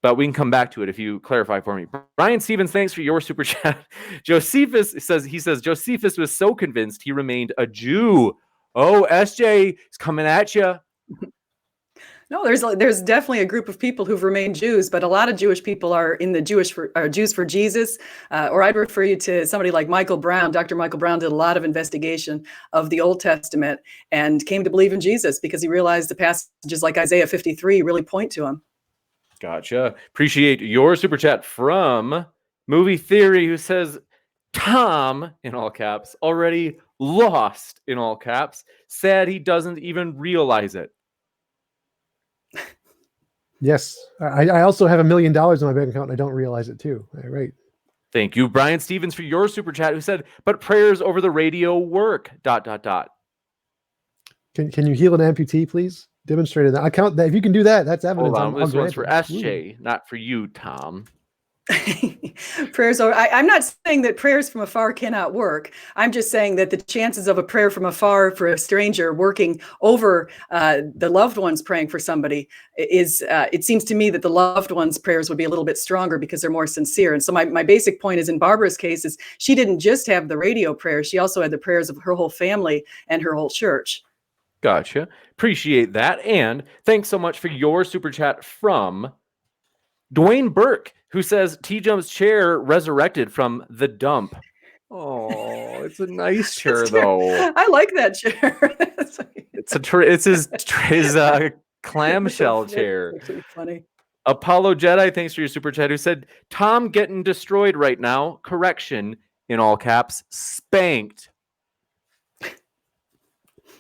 but we can come back to it if you clarify for me. Brian Stevens, thanks for your super chat. Josephus says Josephus was so convinced he remained a Jew. Oh, SJ is coming at you. No, there's definitely a group of people who've remained Jews, but a lot of Jewish people are in the Jews for Jesus, or I'd refer you to somebody like Michael Brown. Dr. Michael Brown did a lot of investigation of the Old Testament and came to believe in Jesus because he realized the passages like Isaiah 53 really point to him. Gotcha. Appreciate your super chat from Movie Theory, who says, Tom, in all caps, already lost, in all caps. Sad he doesn't even realize it. Yes. I also have $1 million in my bank account and I don't realize it too. All right. Thank you, Brian Stevens, for your super chat, who said, but prayers over the radio work, ... Can you heal an amputee, please? Demonstrate that. I count that. If you can do that, that's evidence. Hold on. This one's for SJ, not for you, Tom. Prayers over. I'm not saying that prayers from afar cannot work. I'm just saying that the chances of a prayer from afar for a stranger working over the loved ones praying for somebody is, it seems to me that the loved ones' prayers would be a little bit stronger because they're more sincere. And so my basic point is in Barbara's case is she didn't just have the radio prayers. She also had the prayers of her whole family and her whole church. Gotcha. Appreciate that. And thanks so much for your super chat from Dwayne Burke, who says TJump's chair resurrected from the dump. Oh, it's a nice chair, though. I like that chair. It's his clamshell chair. That's actually funny. Apollo Jedi, thanks for your super chat, who said, Tom getting destroyed right now. Correction, in all caps, spanked.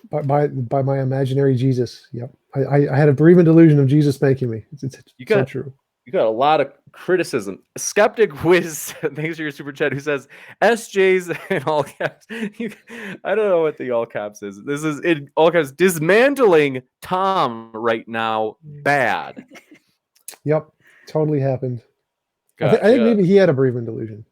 By my imaginary Jesus. Yep. I had a bereavement delusion of Jesus spanking me. It's so true. You got a lot of criticism. Skeptic Wiz, thanks for your super chat, who says SJ's in all caps. I don't know what the all caps is. This is in all caps. Dismantling Tom right now. Bad. Yep. Totally happened. Gotcha. I think maybe he had a bereavement delusion.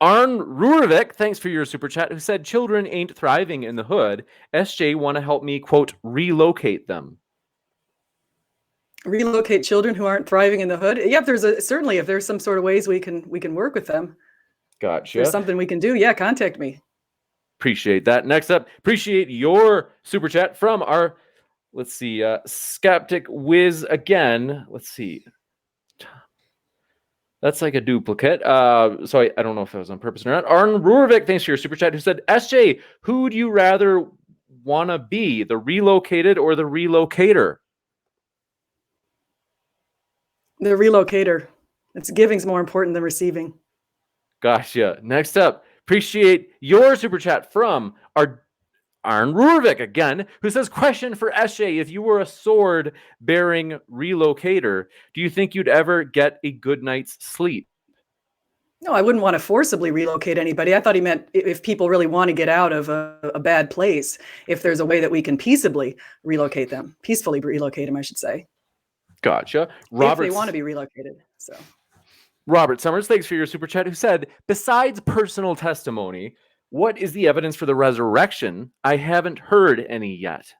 Arn Rurvik, thanks for your super chat, who said children ain't thriving in the hood. SJ want to help me, quote, relocate them. Relocate children who aren't thriving in the hood. Yeah, if there's some sort of ways we can work with them. Gotcha. If there's something we can do, yeah, contact me. Appreciate that. Next up, appreciate your super chat from our, let's see, Skeptic Wiz again. Let's see. That's like a duplicate. So I don't know if that was on purpose or not. Arn Rurvik, thanks for your super chat, who said, SJ, who'd you rather want to be, the relocated or the relocator? The relocator. It's giving's more important than receiving. Gotcha. Next up, appreciate your super chat from our Arn Rurvik again, who says, question for SJ, if you were a sword-bearing relocator, do you think you'd ever get a good night's sleep? No, I wouldn't want to forcibly relocate anybody. I thought he meant if people really want to get out of a bad place, if there's a way that we can peaceably relocate them, peacefully relocate them, I should say. Gotcha. If they want to be relocated. So, Robert Summers, thanks for your super chat, who said, besides personal testimony, what is the evidence for the resurrection? I haven't heard any yet.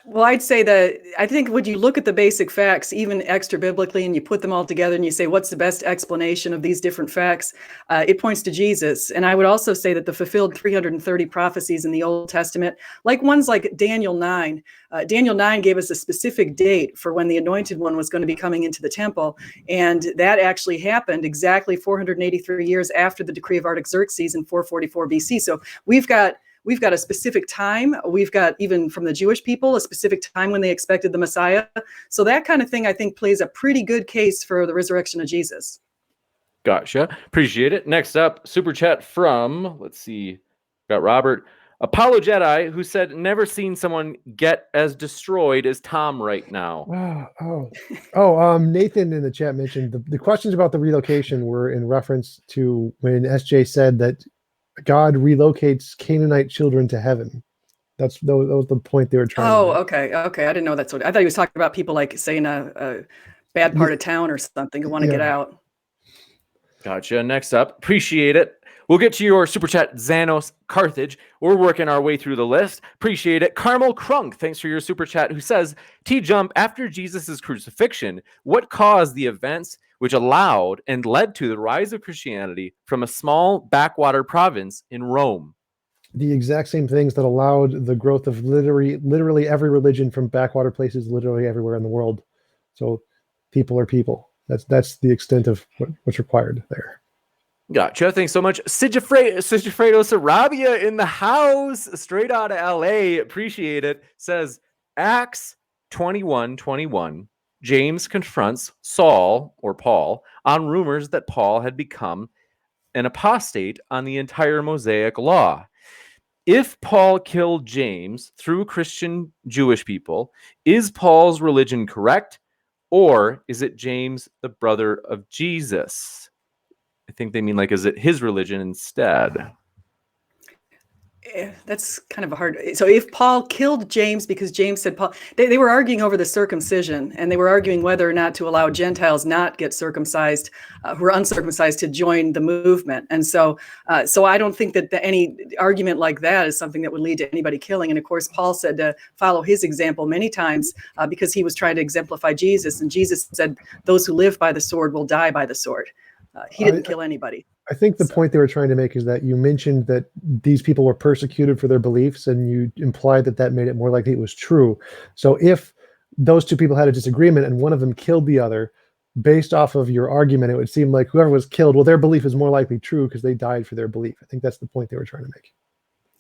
well, I'd say that I think when you look at the basic facts, even extra biblically, and you put them all together and you say, what's the best explanation of these different facts? It points to Jesus. And I would also say that the fulfilled 330 prophecies in the Old Testament, like ones like Daniel 9, Daniel 9 gave us a specific date for when the anointed one was going to be coming into the temple. And that actually happened exactly 483 years after the decree of Artaxerxes in 444 BC. So we've got a specific time. We've got, even from the Jewish people, a specific time when they expected the Messiah. So that kind of thing, I think, plays a pretty good case for the resurrection of Jesus. Gotcha. Appreciate it. Next up, super chat from, let's see, got Robert. Apollo Jedi, who said, never seen someone get as destroyed as Tom right now. Nathan in the chat mentioned the questions about the relocation were in reference to when SJ said that God relocates Canaanite children to heaven. That was the point they were trying to make. Okay. I didn't know that's what I thought he was talking about. People like saying a bad part of town or something who want to get out. Gotcha. Next up, appreciate it. We'll get to your super chat, Xanos Carthage. We're working our way through the list. Appreciate it. Carmel Crunk, thanks for your super chat, who says, TJump, after Jesus' crucifixion, what caused the events which allowed and led to the rise of Christianity from a small backwater province in Rome? The exact same things that allowed the growth of literally every religion from backwater places literally everywhere in the world. So people are people. That's the extent of what's required there. Gotcha. Thanks so much. Sigifredo Sarabia in the house, straight out of LA. Appreciate it. Says, Acts 21:21. James confronts Saul, or Paul, on rumors that Paul had become an apostate on the entire Mosaic law. If Paul killed James through Christian Jewish people, is Paul's religion correct? Or is it James, the brother of Jesus? I think they mean, like, is it his religion instead? That's kind of a hard. So if Paul killed James because James said Paul, they were arguing over the circumcision, and they were arguing whether or not to allow Gentiles not get circumcised, who are uncircumcised, to join the movement. And so I don't think that any argument like that is something that would lead to anybody killing. And of course, Paul said to follow his example many times because he was trying to exemplify Jesus. And Jesus said, those who live by the sword will die by the sword. He didn't kill anybody. I think the point they were trying to make is that you mentioned that these people were persecuted for their beliefs, and you implied that made it more likely it was true. So if those two people had a disagreement and one of them killed the other, based off of your argument, it would seem like whoever was killed, well, their belief is more likely true because they died for their belief. I think that's the point they were trying to make.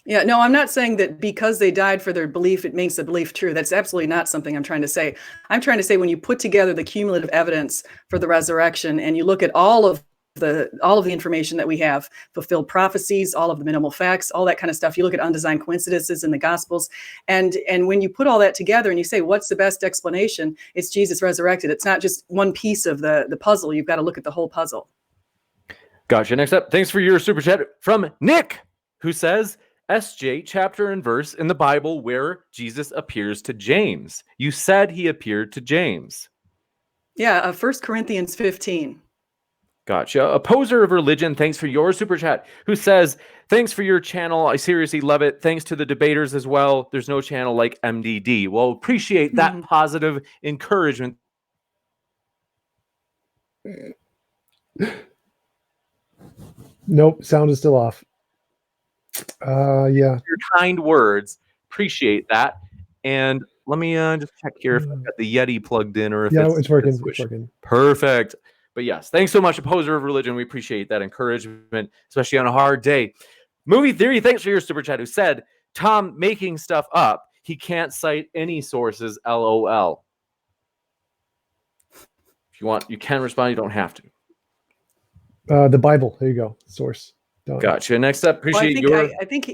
Yeah, no, I'm not saying that because they died for their belief, it makes the belief true. That's absolutely not something I'm trying to say. I'm trying to say when you put together the cumulative evidence for the resurrection and you look at all of the information that we have, fulfilled prophecies, all of the minimal facts, all that kind of stuff. You look at undesigned coincidences in the Gospels, and when you put all that together and you say, what's the best explanation? It's Jesus resurrected. It's not just one piece of the puzzle. You've got to look at the whole puzzle. Gotcha. Next up, thanks for your super chat from Nick, who says, SJ, chapter and verse in the Bible where Jesus appears to James. You said he appeared to James. Yeah, 1 Corinthians 15. Gotcha. Opposer of religion, thanks for your super chat, who says, thanks for your channel. I seriously love it. Thanks to the debaters as well. There's no channel like MDD. Well, appreciate that positive encouragement. Nope, sound is still off. Yeah. Your kind words. Appreciate that. And let me just check here if I've got the Yeti plugged in or if it's working. It's working. Perfect. But yes, thanks so much, Opposer of religion. We appreciate that encouragement, especially on a hard day. Movie Theory, thanks for your super chat, who said, Tom making stuff up. He can't cite any sources, LOL. If you want, you can respond. You don't have to. The Bible. There you go. Source. Done. Gotcha. Next up, Well, appreciate your... I think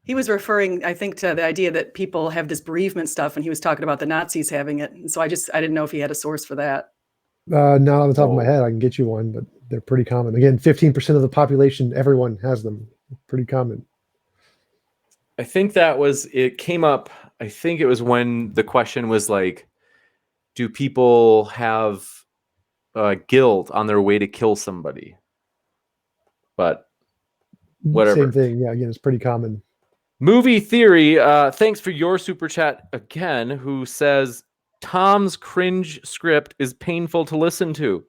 he was referring, I think, to the idea that people have this bereavement stuff, and he was talking about the Nazis having it. And so I didn't know if he had a source for that. Not on the top of my head. I can get you one, but they're pretty common. Again, 15% of the population, everyone has them. Pretty common. I think it came up, I think it was when the question was like, do people have guilt on their way to kill somebody? But whatever. Same thing. Yeah, again, it's pretty common. Movie Theory, thanks for your super chat again, who says, Tom's cringe script is painful to listen to.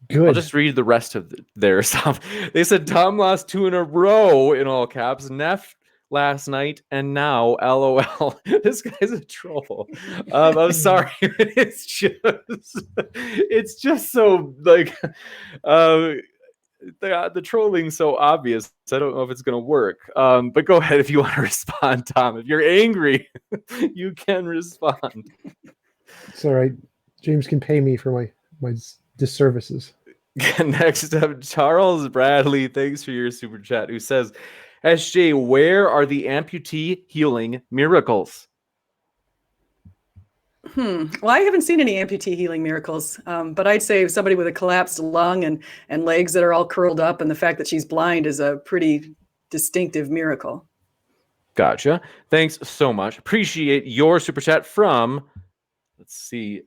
Good. I'll just read the rest of their stuff. They said Tom lost 2 in a row in all caps. Neff last night and now LOL. This guy's a troll. I'm sorry. It's just so like the trolling's so obvious. I don't know if it's gonna work. But go ahead if you want to respond, Tom. If you're angry, you can respond. It's all right. James can pay me for my disservices. Next up, Charles Bradley, thanks for your super chat, who says, SJ, where are the amputee healing miracles? Well, I haven't seen any amputee healing miracles, but I'd say somebody with a collapsed lung and legs that are all curled up, and the fact that she's blind is a pretty distinctive miracle. Gotcha. Thanks so much. Appreciate your super chat from, let's see,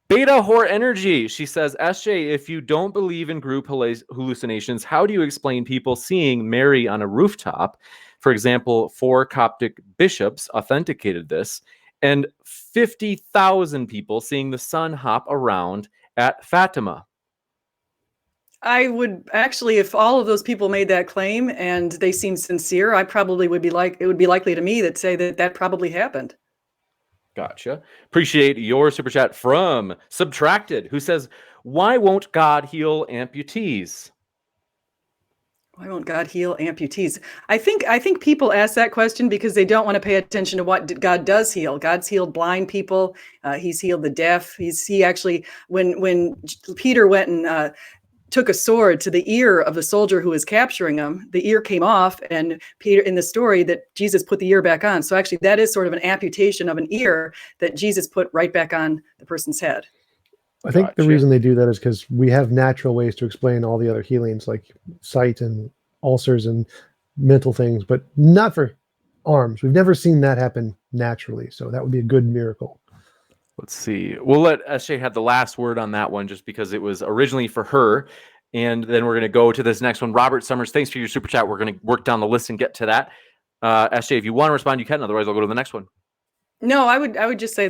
Beta Whore Energy. She says, SJ, if you don't believe in group hallucinations, how do you explain people seeing Mary on a rooftop? For example, 4 Coptic bishops authenticated this, and 50,000 people seeing the sun hop around at Fatima. I would actually, if all of those people made that claim and they seemed sincere, I probably would be likely to me that say that probably happened. Gotcha. Appreciate your super chat from Subtracted, who says, why won't God heal amputees? Why won't God heal amputees? I think people ask that question because they don't want to pay attention to what God does heal. God's healed blind people. He's healed the deaf. He actually, when Peter went and took a sword to the ear of the soldier who was capturing him, the ear came off, and Peter, in the story, that Jesus put the ear back on. So actually that is sort of an amputation of an ear that Jesus put right back on the person's head. I think the reason they do that is because we have natural ways to explain all the other healings, like sight and ulcers and mental things, but not for arms. We've never seen that happen naturally. So that would be a good miracle. Let's see. We'll let SJ have the last word on that one just because it was originally for her. And then we're going to go to this next one. Robert Summers, thanks for your super chat. We're going to work down the list and get to that. SJ, if you want to respond, you can. Otherwise, I'll go to the next one. No, I would just say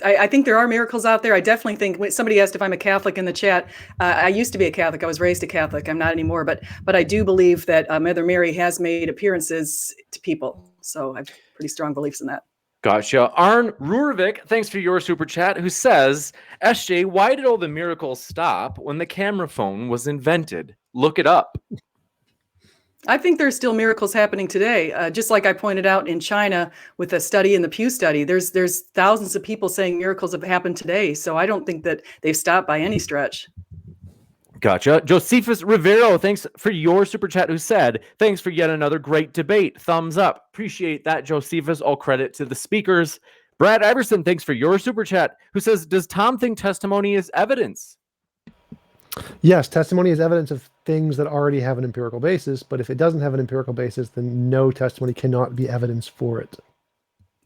I think there are miracles out there. I definitely think when somebody asked if I'm a Catholic in the chat. I used to be a Catholic. I was raised a Catholic. I'm not anymore, but I do believe that Mother Mary has made appearances to people. So I have pretty strong beliefs in that. Gotcha. Arn Rurvik, thanks for your super chat, who says, SJ, why did all the miracles stop when the camera phone was invented? Look it up. I think there's still miracles happening today. Just like I pointed out in China with a study in the Pew study, there's thousands of people saying miracles have happened today. So I don't think that they've stopped by any stretch. Gotcha. Josephus Rivero, thanks for your super chat, who said, thanks for yet another great debate. Thumbs up. Appreciate that, Josephus. All credit to the speakers. Brad Iverson, thanks for your super chat, who says, does Tom think testimony is evidence? Yes, testimony is evidence of things that already have an empirical basis, but if it doesn't have an empirical basis, then no testimony cannot be evidence for it.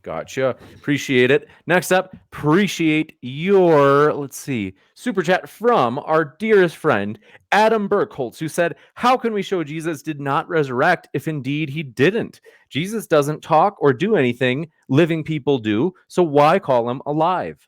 Gotcha. Appreciate it. Next up, appreciate your, let's see, super chat from our dearest friend, Adam Burkholtz, who said, how can we show Jesus did not resurrect if indeed he didn't? Jesus doesn't talk or do anything living people do, so why call him alive?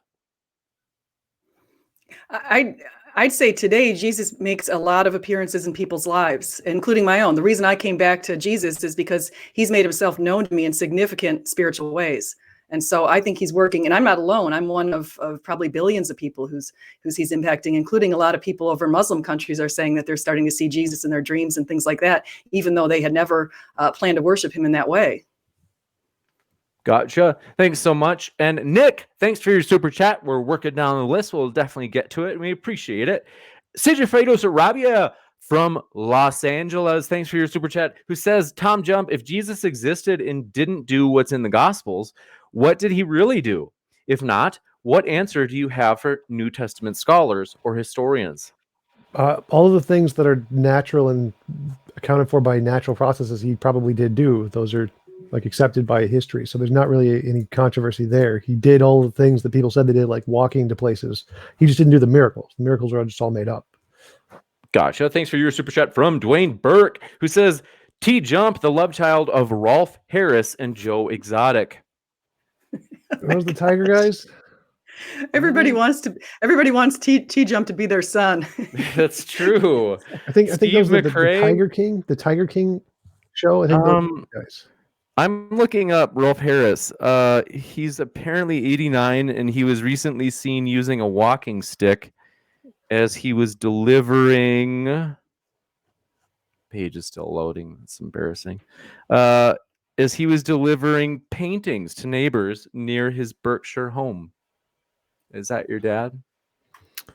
I'd say today Jesus makes a lot of appearances in people's lives, including my own. The reason I came back to Jesus is because he's made himself known to me in significant spiritual ways. And so I think he's working, and I'm not alone. I'm one of probably billions of people who's he's impacting, including a lot of people over Muslim countries are saying that they're starting to see Jesus in their dreams and things like that, even though they had never planned to worship him in that way. Gotcha. Thanks so much. And Nick, thanks for your super chat. We're working down the list. We'll definitely get to it, and we appreciate it. Sigifredo Sarabia from Los Angeles, thanks for your super chat, who says, Tom Jump, if Jesus existed and didn't do what's in the Gospels, what did he really do? If not, what answer do you have for New Testament scholars or historians? All of the things that are natural and accounted for by natural processes, he probably did do. Those are like accepted by history. So there's not really any controversy there. He did all the things that people said they did, like walking to places. He just didn't do the miracles. The miracles are just all made up. Gotcha. Thanks for your super chat from Dwayne Burke, who says, TJump, the love child of Rolf Harris and Joe Exotic. Those the Tiger guys? Everybody wants TJump to be their son. That's true. I think those are the McRae? the Tiger King show. I think those guys. I'm looking up Rolf Harris. He's apparently 89, and he was recently seen using a walking stick as he was delivering. Page is still loading. It's embarrassing. As he was delivering paintings to neighbors near his Berkshire home. Is that your dad?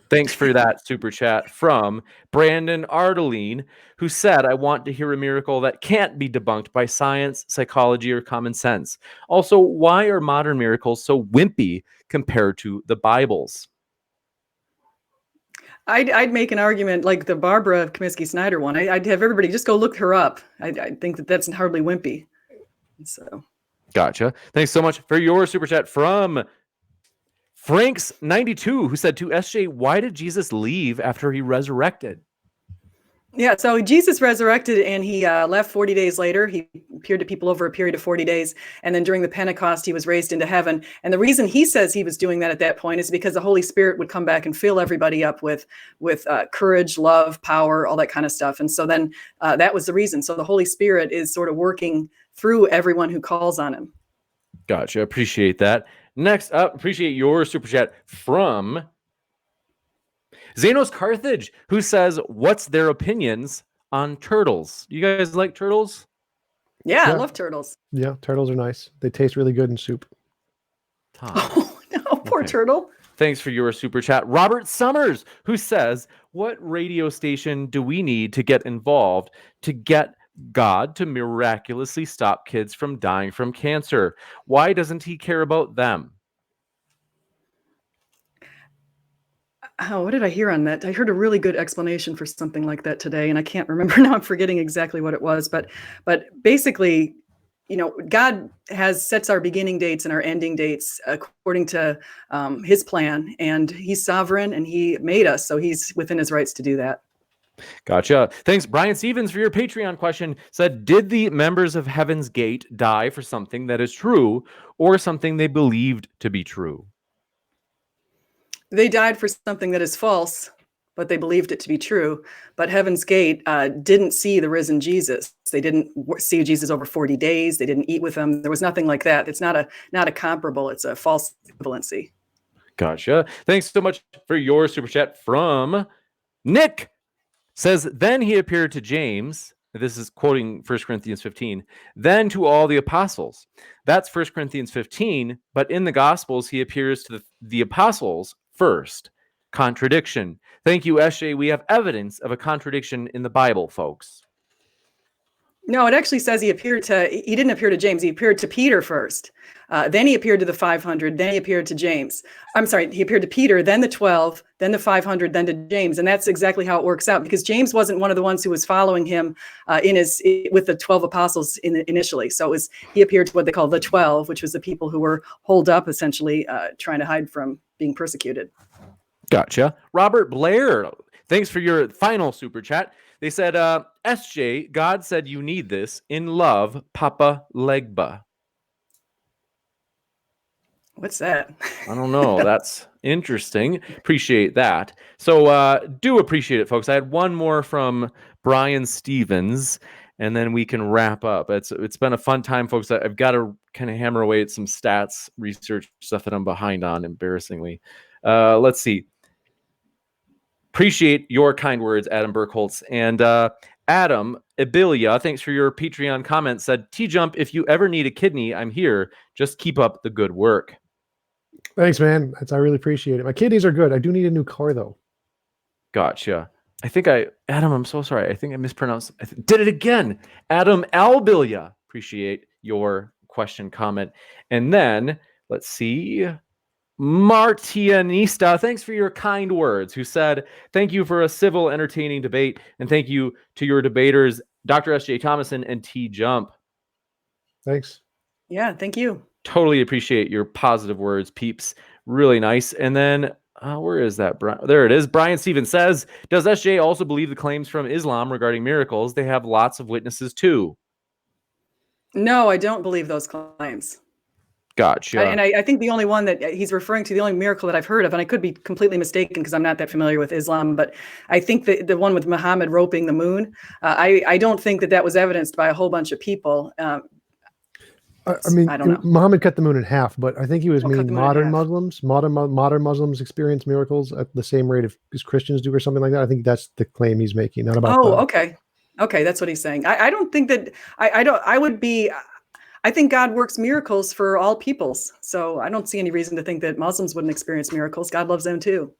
Thanks for that super chat from Brandon Ardeline, who said, I want to hear a miracle that can't be debunked by science, psychology, or common sense. Also, why are modern miracles so wimpy compared to the Bibles? I'd make an argument like the Barbara Comiskey-Snyder one. I'd have everybody just go look her up. I think that's hardly wimpy. So, gotcha. Thanks so much for your super chat from Franks92, who said to SJ, why did Jesus leave after he resurrected? Yeah, so Jesus resurrected and he left 40 days later. He appeared to people over a period of 40 days. And then during the Pentecost, he was raised into heaven. And the reason he says he was doing that at that point is because the Holy Spirit would come back and fill everybody up with courage, love, power, all that kind of stuff. And so then that was the reason. So the Holy Spirit is sort of working through everyone who calls on him. Gotcha. Appreciate that. Next up, appreciate your super chat from Xenos Carthage, who says, what's their opinions on turtles? You guys like turtles? Yeah, I love turtles. Yeah, turtles are nice. They taste really good in soup. Tom. Oh, no, poor turtle. Thanks for your super chat. Robert Summers, who says, what radio station do we need to get involved to get God to miraculously stop kids from dying from cancer? Why doesn't he care about them? Oh, what did I hear on that? I heard a really good explanation for something like that today, and I can't remember now. I'm forgetting exactly what it was, but basically, you know, God sets our beginning dates and our ending dates according to his plan, and he's sovereign and he made us, so he's within his rights to do that. Gotcha. Thanks, Brian Stevens, for your Patreon question. Said, did the members of Heaven's Gate die for something that is true or something they believed to be true? They died for something that is false, but they believed it to be true. But Heaven's Gate didn't see the risen Jesus. They didn't see Jesus over 40 days. They didn't eat with him. There was nothing like that. It's not a comparable. It's a false equivalency. Gotcha. Thanks so much for your super chat from Nick. Says, then he appeared to James. This is quoting 1 Corinthians 15. Then to all the apostles. That's 1 Corinthians 15. But in the Gospels, he appears to the apostles first. Contradiction. Thank you, SJ. We have evidence of a contradiction in the Bible, folks. No, it actually says he didn't appear to James. He appeared to Peter first. Then he appeared to the 500. Then he appeared to James. I'm sorry, he appeared to Peter, then the 12, then the 500, then to James. And that's exactly how it works out, because James wasn't one of the ones who was following him with the 12 apostles initially. So he appeared to what they call the 12, which was the people who were holed up, essentially trying to hide from being persecuted. Gotcha. Robert Blair, thanks for your final super chat. They said, SJ, God said you need this. In love, Papa Legba. What's that? I don't know. That's interesting. Appreciate that. So do appreciate it, folks. I had one more from Brian Stevens. and then we can wrap up. It's been a fun time, folks. I've got to kind of hammer away at some stats research stuff that I'm behind on, embarrassingly. Let's see. Appreciate your kind words, Adam Burkholtz. And Adam Abilia, thanks for your Patreon comment, said, TJump, if you ever need a kidney, I'm here. Just keep up the good work. Thanks, man. I really appreciate it. My kidneys are good. I do need a new car, though. Gotcha. Adam, I'm so sorry. I think I mispronounced. Did it again. Adam Albilia. Appreciate your question, comment. And then let's see. Martianista, thanks for your kind words, who said, thank you for a civil, entertaining debate. And thank you to your debaters, Dr. S.J. Thomason and TJump. Thanks. Yeah, thank you. Totally appreciate your positive words, peeps. Really nice. And then where is that? There it is. Brian Stevens says, does SJ also believe the claims from Islam regarding miracles? They have lots of witnesses too. No, I don't believe those claims. Gotcha. And I think the only one that he's referring to, the only miracle that I've heard of, and I could be completely mistaken because I'm not that familiar with Islam, but I think the one with Muhammad roping the moon, I don't think that was evidenced by a whole bunch of people. I mean, I don't know. Muhammad cut the moon in half, but I think he was meaning modern Muslims. Modern Muslims experience miracles at the same rate as Christians do, or something like that. I think that's the claim he's making, not about. Okay, that's what he's saying. I don't think that I think God works miracles for all peoples, so I don't see any reason to think that Muslims wouldn't experience miracles. God loves them too.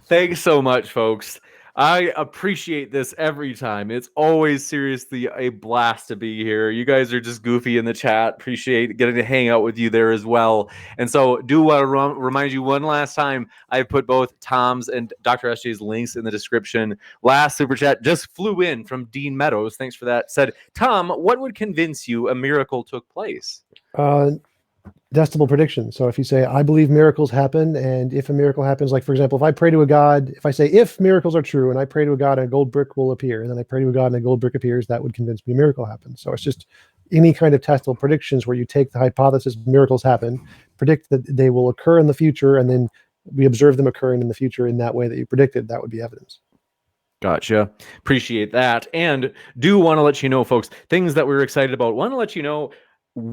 Thanks so much, folks. I appreciate this every time. It's always seriously a blast to be here. You guys are just goofy in the chat. Appreciate getting to hang out with you there as well. And so do want to remind you one last time, I put both Tom's and Dr. SJ's links in the description. Last super chat just flew in from Dean Meadows. Thanks for that. Said, Tom, what would convince you a miracle took place? Testable prediction. So if you say, I believe miracles happen, and if a miracle happens, like for example, if I pray to a God, if I say, if miracles are true, and I pray to a God and a gold brick will appear, and then I pray to a God and a gold brick appears, that would convince me a miracle happens. So it's just any kind of testable predictions where you take the hypothesis miracles happen, predict that they will occur in the future, and then we observe them occurring in the future in that way that you predicted, that would be evidence. Gotcha. Appreciate that. And do want to let you know, folks, things that we're excited about. Want to let you know,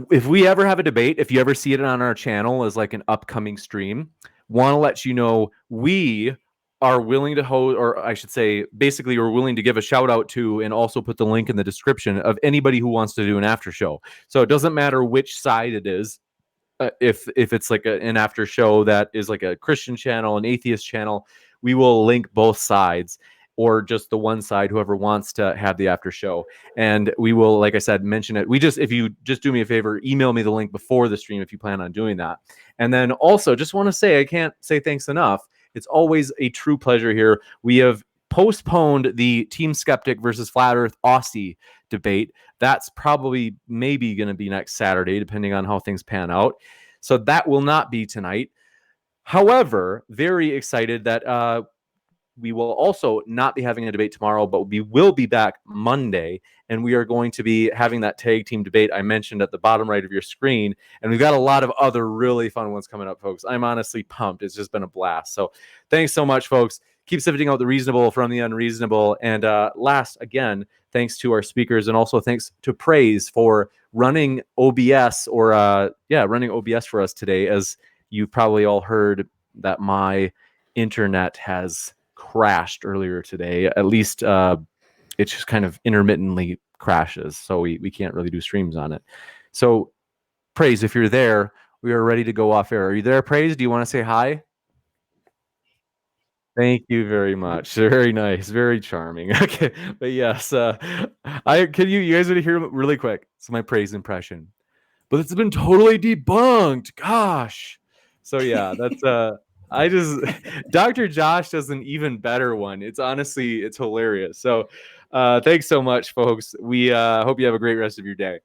if we ever have a debate, if you ever see it on our channel as like an upcoming stream, want to let you know we are willing to host, or I should say, basically we're willing to give a shout out to and also put the link in the description of anybody who wants to do an after show. So it doesn't matter which side it is. If it's like an after show that is like a Christian channel, an atheist channel, we will link both sides, or just the one side, whoever wants to have the after show. And we will, like I said, mention it. If you just do me a favor, email me the link before the stream if you plan on doing that. And then also just want to say, I can't say thanks enough. It's always a true pleasure here. We have postponed the Team Skeptic versus Flat Earth Aussie debate. That's probably maybe going to be next Saturday, depending on how things pan out. So that will not be tonight. However, very excited that we will also not be having a debate tomorrow, but we will be back Monday, and we are going to be having that tag team debate I mentioned at the bottom right of your screen. And we've got a lot of other really fun ones coming up, folks. I'm honestly pumped. It's just been a blast. So thanks so much, folks. Keep sifting out the reasonable from the unreasonable. And last, again, thanks to our speakers, and also thanks to Praise for running OBS running OBS for us today. As you've probably all heard, that my internet has crashed earlier today. At least it just kind of intermittently crashes, so we can't really do streams on it. So Praise, if you're there, we are ready to go off air. Are you there, Praise? Do you want to say hi? Thank you very much. Very nice, very charming. Okay, but yes, you guys want to hear really quick? It's my Praise impression, but it's been totally debunked. Gosh. So yeah, that's Dr. Josh does an even better one. It's honestly, it's hilarious. So thanks so much, folks. We hope you have a great rest of your day.